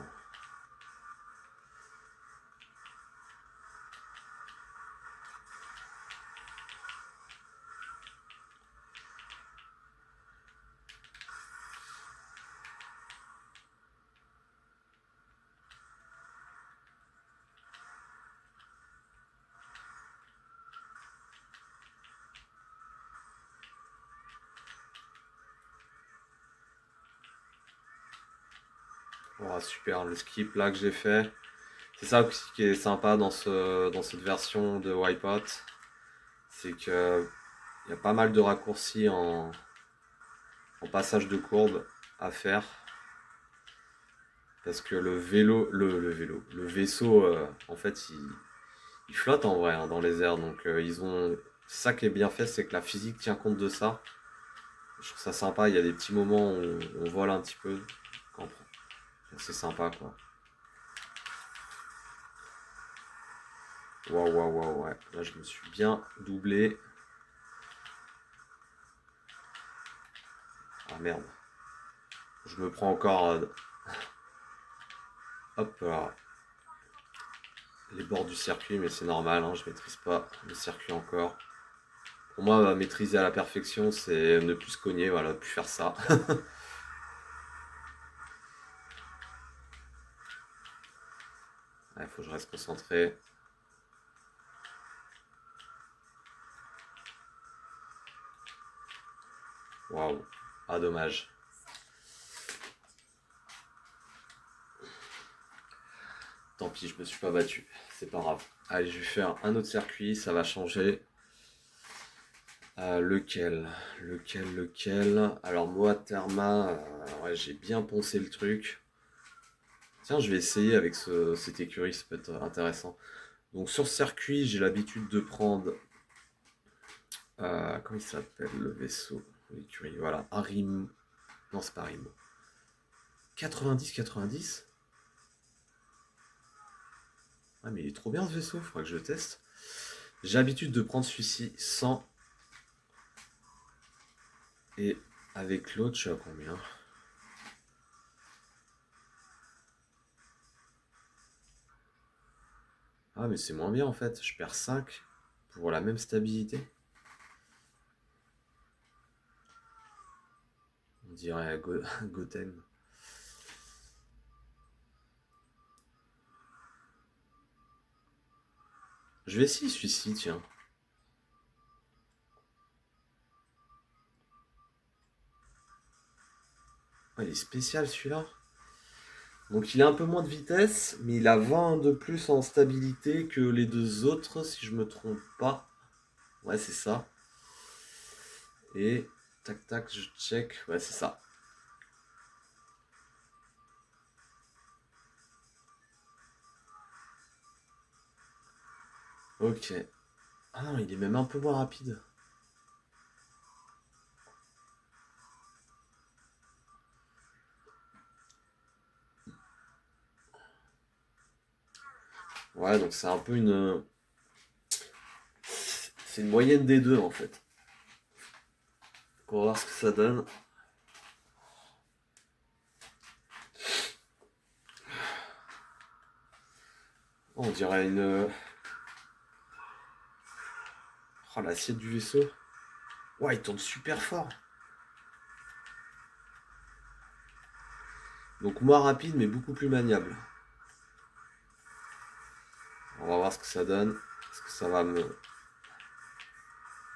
Oh, super, le skip là que j'ai fait. C'est ça aussi qui est sympa dans cette version de Wipeout. C'est que il y a pas mal de raccourcis en passage de courbe à faire. Parce que le vaisseau, en fait, il flotte en vrai, hein, dans les airs. Donc ils ont. Ça qui est bien fait, c'est que la physique tient compte de ça. Je trouve ça sympa. Il y a des petits moments où on vole un petit peu. C'est sympa, quoi. Waouh, waouh, waouh, ouais. Là, je me suis bien doublé. Ah merde. Je me prends encore. Hop là. Les bords du circuit, mais c'est normal, hein, je maîtrise pas le circuit encore. Pour moi, maîtriser à la perfection, c'est ne plus se cogner, voilà, plus faire ça. Il faut que je reste concentré. Waouh. Ah, dommage. Tant pis, je me suis pas battu. C'est pas grave. Allez, je vais faire un autre circuit, ça va changer. Lequel? Alors, moi, Therma, ouais, j'ai bien poncé le truc. Tiens, je vais essayer avec cette écurie, ça peut être intéressant. Donc, sur circuit, j'ai l'habitude de prendre. Comment il s'appelle le vaisseau? L'écurie, voilà. Arim. Non, c'est pas Arimo. 90-90. Ah, mais il est trop bien ce vaisseau, il faudra que je le teste. J'ai l'habitude de prendre celui-ci 100. Et avec l'autre, je suis à combien? Ah, mais c'est moins bien en fait. Je perds 5 pour la même stabilité. On dirait Goten. Je vais essayer celui-ci, tiens. Ah, il est spécial celui-là. Donc il a un peu moins de vitesse, mais il a 20 de plus en stabilité que les deux autres, si je me trompe pas. Ouais, c'est ça. Et tac tac, je check. Ouais, c'est ça. Ok. Ah non, il est même un peu moins rapide. Ouais, donc c'est un peu une. C'est une moyenne des deux en fait. On va voir ce que ça donne. Oh, on dirait une. Oh, l'assiette du vaisseau. Ouais, il tourne super fort. Donc moins rapide mais beaucoup plus maniable. On va voir ce que ça donne. Est-ce que ça va me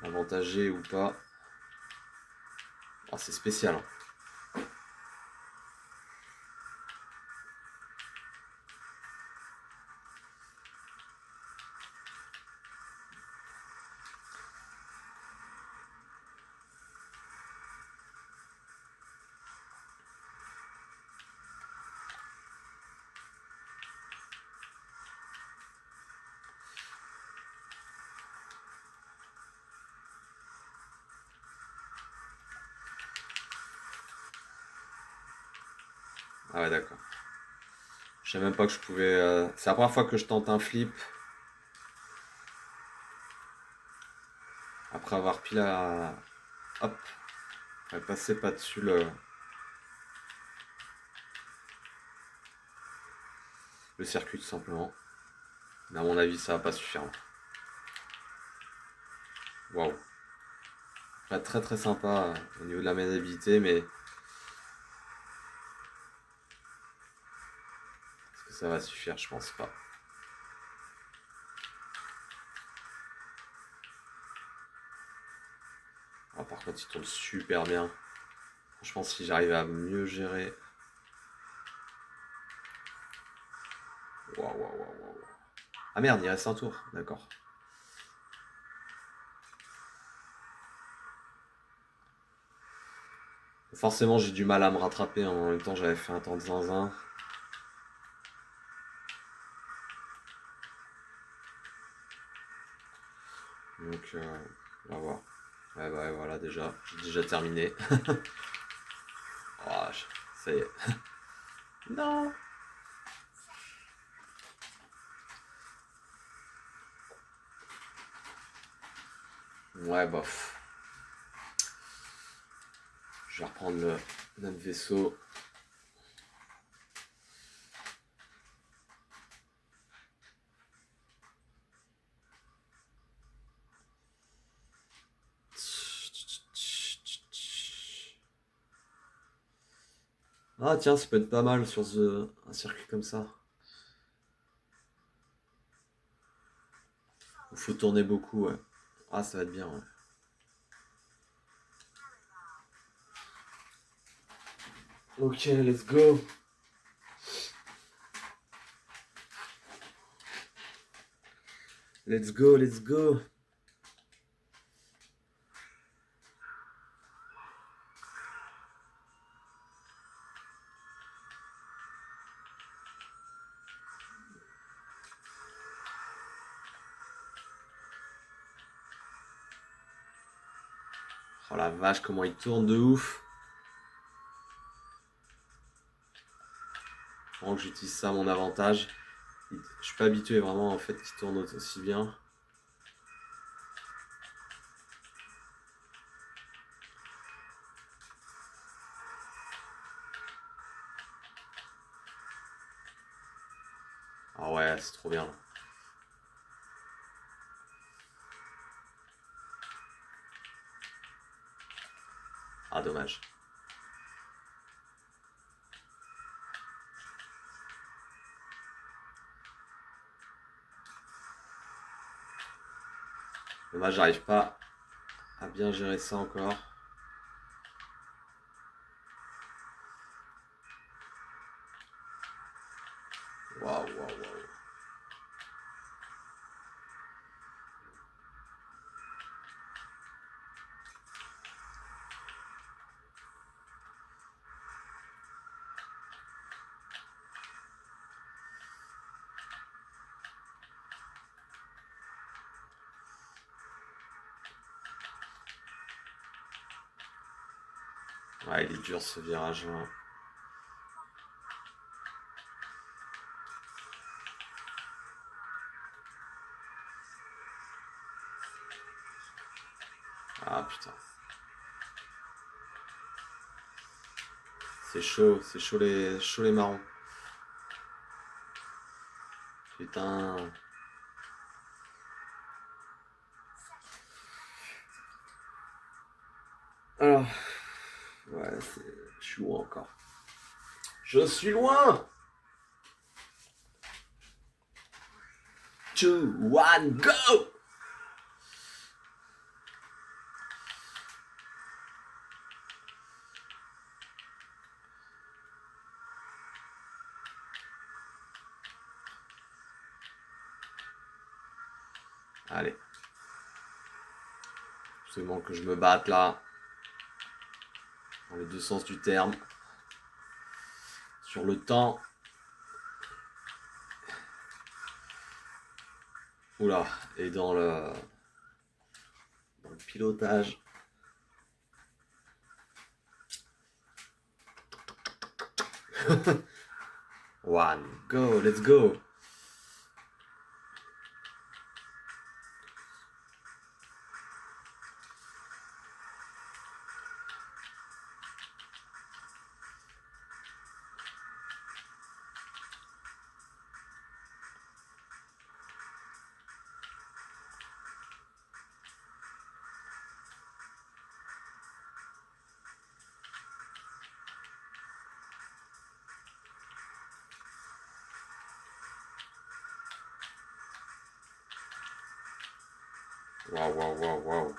m'avantager ou pas? Oh, c'est spécial, hein. Ah ouais, d'accord. Je savais même pas que je pouvais... C'est la première fois que je tente un flip. Après avoir pile à... Hop. Ouais, passer pas dessus le circuit tout simplement. Mais à mon avis, ça va pas suffire. Waouh. Pas très très sympa au niveau de la maniabilité, mais est-ce que ça va suffire? Je pense pas. Ah, par contre, il tourne super bien. Je pense que si j'arrive à mieux gérer. Waouh, waouh, waouh, waouh. Ah merde, il reste un tour. D'accord. Forcément, j'ai du mal à me rattraper. En même temps, j'avais fait un temps de zinzin. Donc, on va voir. Ouais, bah, ouais, voilà, déjà. J'ai déjà terminé. Oh, ça y est. Non. Ouais, bof. Je vais reprendre le même vaisseau. Ah tiens, ça peut être pas mal sur un circuit comme ça. Il faut tourner beaucoup, ouais. Ah, ça va être bien, ouais. Ok, let's go. Let's go, let's go. Oh la vache, comment il tourne de ouf. Faut que j'utilise ça à mon avantage. Je suis pas habitué vraiment en fait qu'il tourne aussi bien. Ah ouais, c'est trop bien. Ah dommage. Dommage, j'arrive pas à bien gérer ça encore. Waouh, waouh, waouh. Ouais, il est dur ce virage là. Ah putain. C'est chaud les marrons. Putain. Alors, ouais, je suis loin encore. Je suis loin. 2, 1, go. Allez. Absolument que je me batte là. Dans les deux sens du terme. Sur le temps. Oula. Et dans le pilotage. One, go, let's go. Waouh, waouh, waouh, waouh.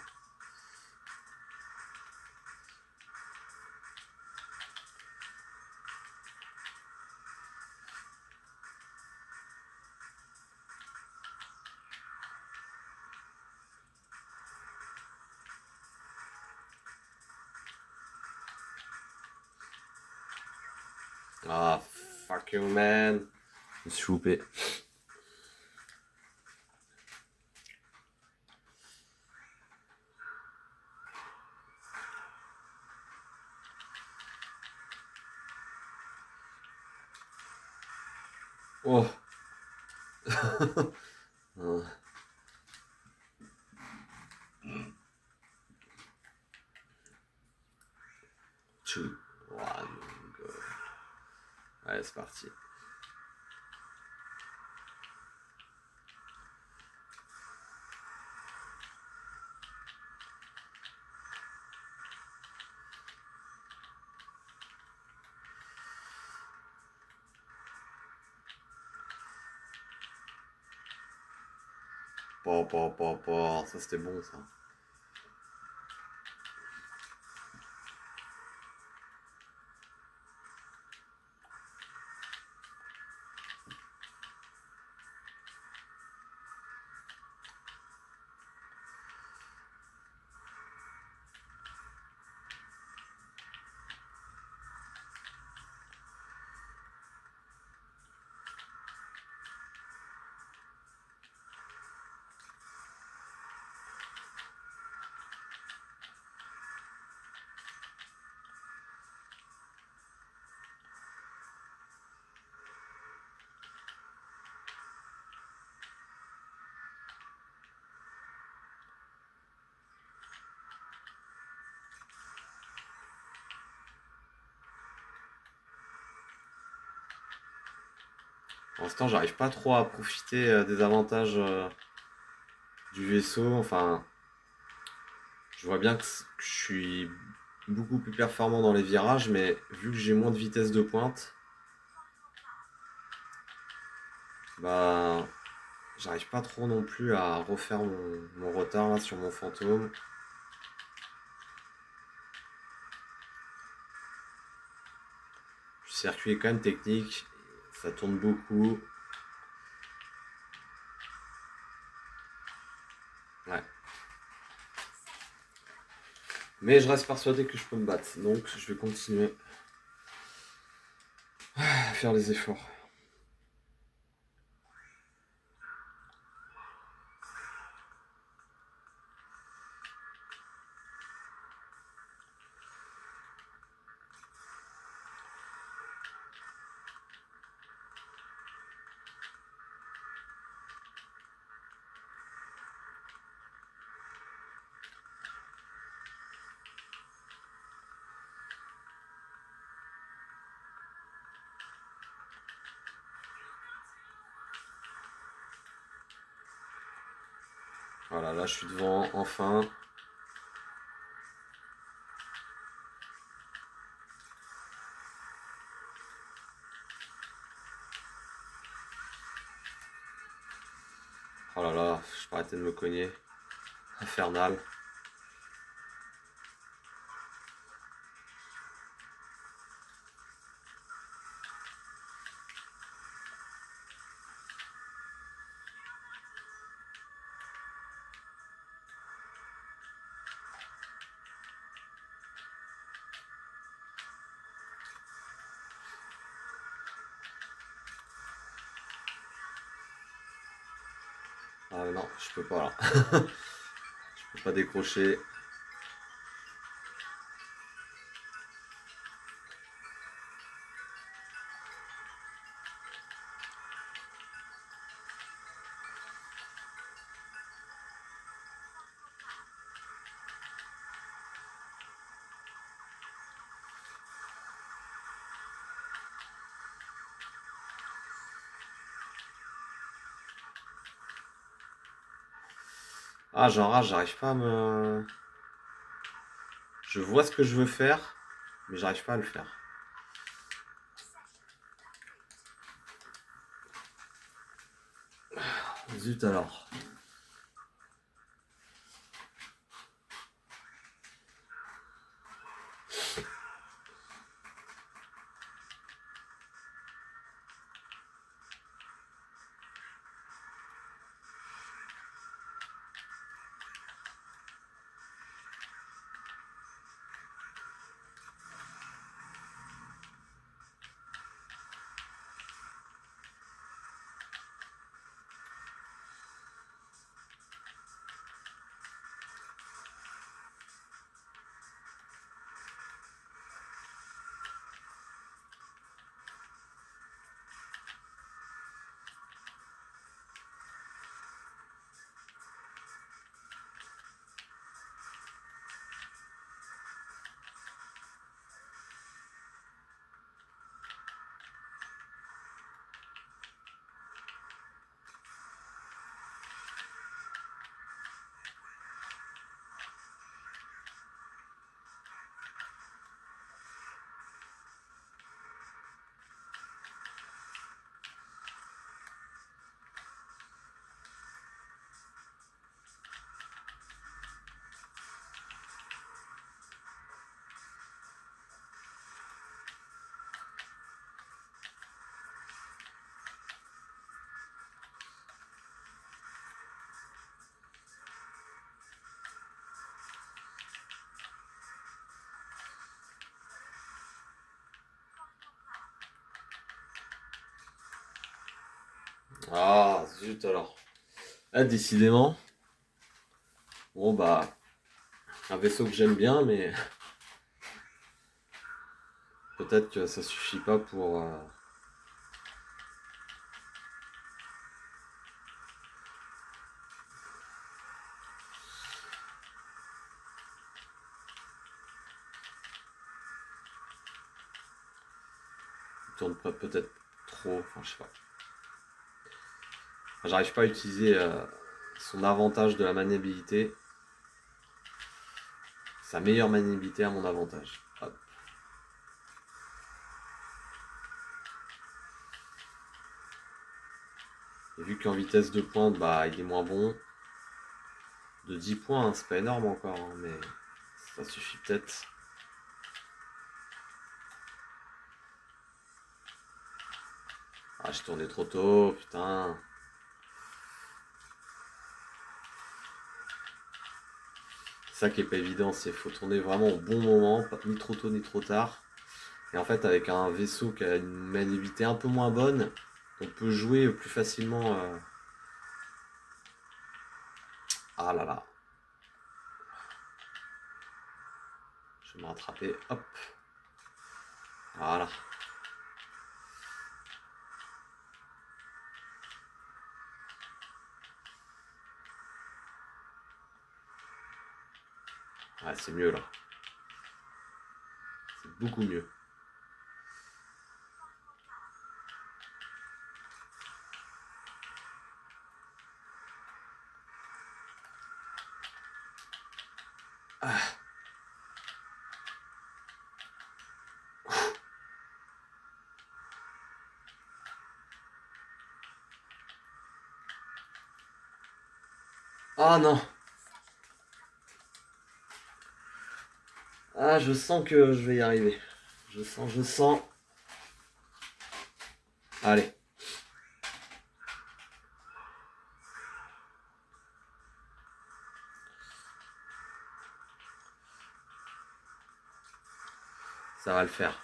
Ah, fuck you, man. Je me suis loupé. Oh. Un, 2, 1, go. Allez, c'est parti. Ça c'était bon ça. Pour l'instant, j'arrive pas trop à profiter des avantages du vaisseau. Enfin, je vois bien que je suis beaucoup plus performant dans les virages, mais vu que j'ai moins de vitesse de pointe, bah, j'arrive pas trop non plus à refaire mon retard là sur mon fantôme. Le circuit est quand même technique, ça tourne beaucoup. Ouais. Mais je reste persuadé que je peux me battre, donc je vais continuer à faire les efforts. Voilà, là je suis devant, enfin. Oh là là, je peux arrêter de me cogner. Infernal. Ah non, je peux pas là. Je peux pas décrocher. Ah, genre, j'arrive pas à me... Je vois ce que je veux faire, mais j'arrive pas à le faire. Zut alors. Ah, zut alors. Ah, décidément. Bon, bah, un vaisseau que j'aime bien, mais peut-être que ça suffit pas pour... il tourne pas peut-être trop, enfin, je sais pas. Enfin, j'arrive pas à utiliser son avantage de la maniabilité. Sa meilleure maniabilité à mon avantage. Hop. Et vu qu'en vitesse de pointe, bah, il est moins bon. De 10 points, hein, c'est pas énorme encore, hein, mais ça suffit peut-être. Ah, j'ai tourné trop tôt, putain. C'est ça qui est pas évident, c'est faut tourner vraiment au bon moment, pas ni trop tôt ni trop tard. Et en fait, avec un vaisseau qui a une maniabilité un peu moins bonne, on peut jouer plus facilement. Ah là là, je vais me rattraper, hop. Voilà. Ouais, c'est mieux là. C'est beaucoup mieux. Ah, ah non. Ah, je sens que je vais y arriver. Je sens. Allez, ça va le faire.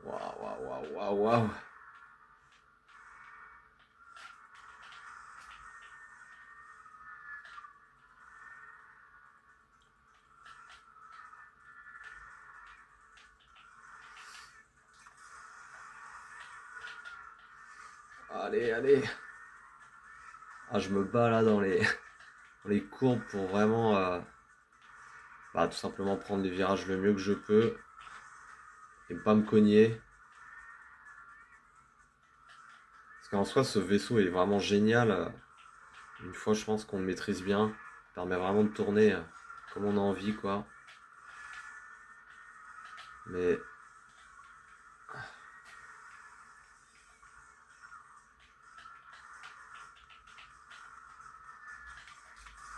Waouh, waouh, waouh, waouh, waouh. Allez, allez. Ah, je me bats là dans dans les courbes pour vraiment tout simplement prendre les virages le mieux que je peux et pas me cogner. Parce qu'en soi, ce vaisseau est vraiment génial. Une fois, je pense qu'on le maîtrise bien. Ça permet vraiment de tourner comme on a envie, quoi. Mais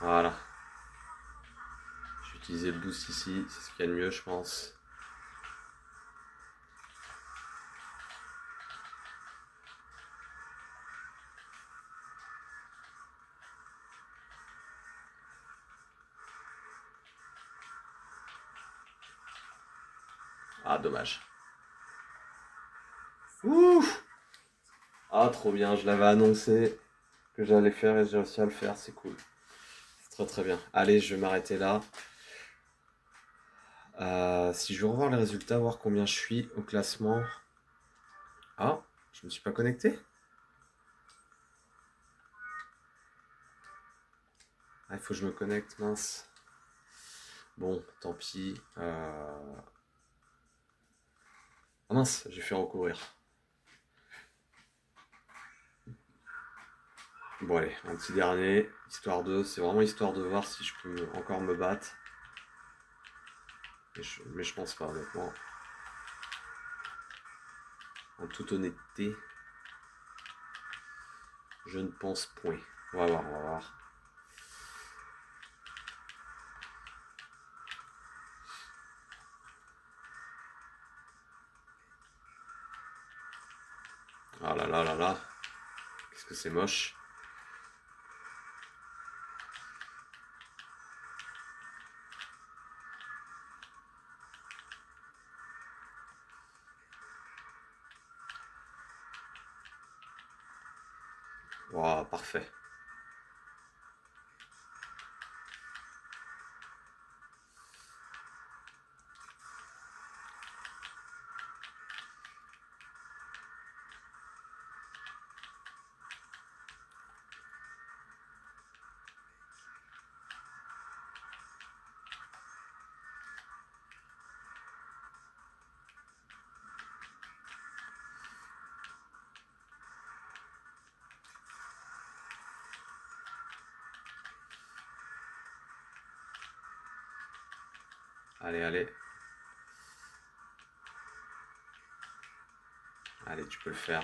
voilà. Je vais utiliser le boost ici. C'est ce qu'il y a de mieux, je pense. Ah, dommage. Ouf! Ah, trop bien. Je l'avais annoncé que j'allais faire et j'ai réussi à le faire. C'est cool. C'est très très bien. Allez, je vais m'arrêter là. Si je veux revoir les résultats, voir combien je suis au classement. Ah, je me suis pas connecté? Ah, il faut que je me connecte, mince. Bon, tant pis. Ah mince, j'ai fait recourir. Bon allez, un petit dernier, histoire de... C'est vraiment histoire de voir si je peux encore me battre. Mais je pense pas, honnêtement. En toute honnêteté, je ne pense point. On va voir, on va voir. Ah là là là là. Qu'est-ce que c'est moche. Waouh, parfait. Allez, allez. Allez, tu peux le faire.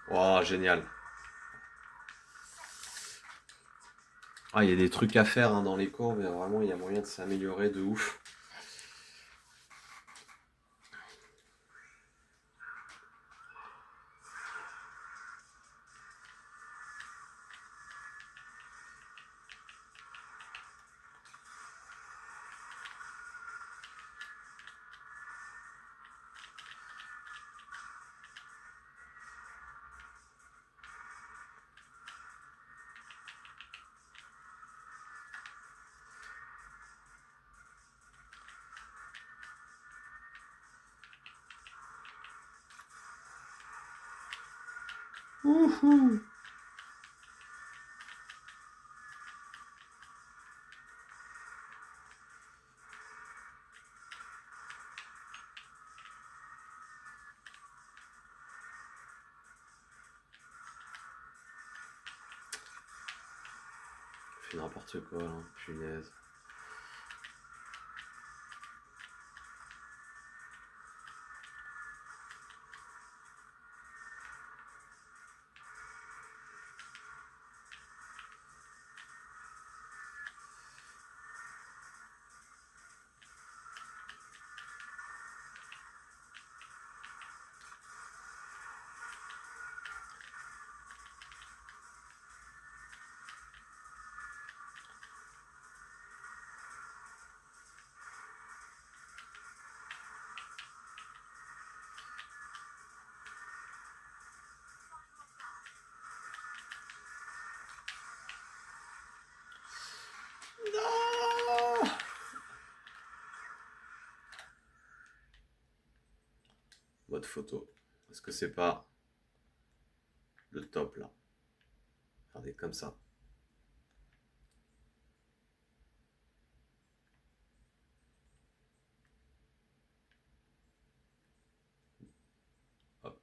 Waouh, génial. Ah, il y a des trucs à faire hein, dans les courbes, et vraiment, il y a moyen de s'améliorer de ouf. Wouhou! Je fais n'importe quoi, là. Punaise. votre photo. Est-ce que c'est pas le top là? Regardez comme ça. Hop.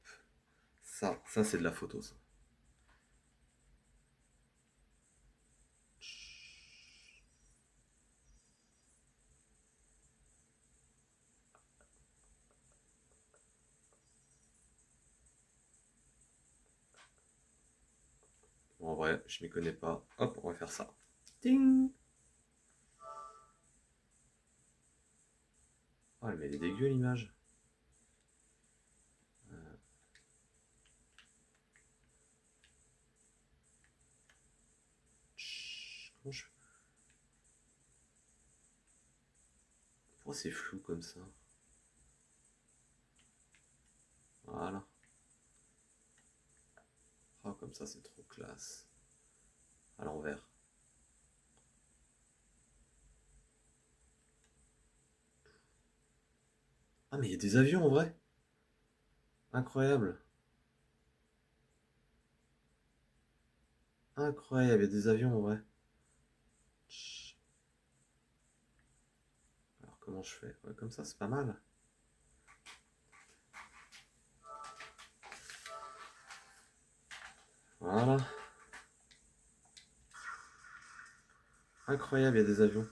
Ça c'est de la photo ça. Bon, en vrai, je m'y connais pas. Hop, on va faire ça. Ting! Oh, mais elle est dégueu l'image. Comment je... Pourquoi c'est flou comme ça? Voilà. Oh, comme ça, c'est trop classe. À l'envers. Ah, mais il y a des avions en vrai. Incroyable. Incroyable, il y a des avions en vrai. Alors, comment je fais? Ouais, comme ça, c'est pas mal. Voilà. Incroyable, il y a des avions.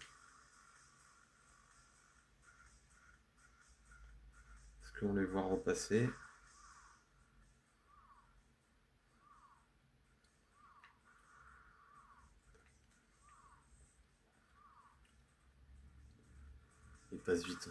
Est-ce qu'on les voit repasser? Ils passent vite.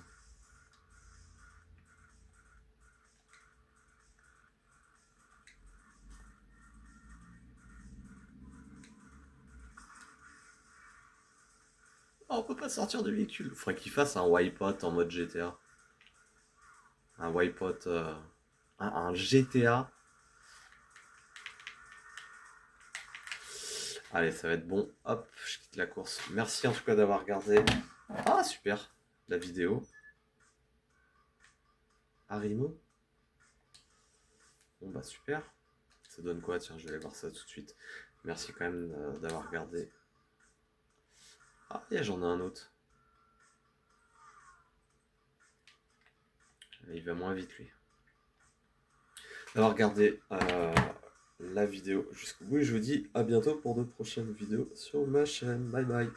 Oh, on peut pas sortir du véhicule. Faudrait qu'il fasse un wipeout en mode GTA. Un wipeout. Un GTA. Allez, ça va être bon. Hop, je quitte la course. Merci en tout cas d'avoir regardé. Ah, super. La vidéo. Arimo. Bon, bah super. Ça donne quoi? Tiens, je vais aller voir ça tout de suite. Merci quand même d'avoir regardé. Ah, et j'en ai un autre. Il va moins vite lui. D'avoir regardé la vidéo jusqu'au bout. Et je vous dis à bientôt pour de prochaines vidéos sur ma chaîne. Bye bye.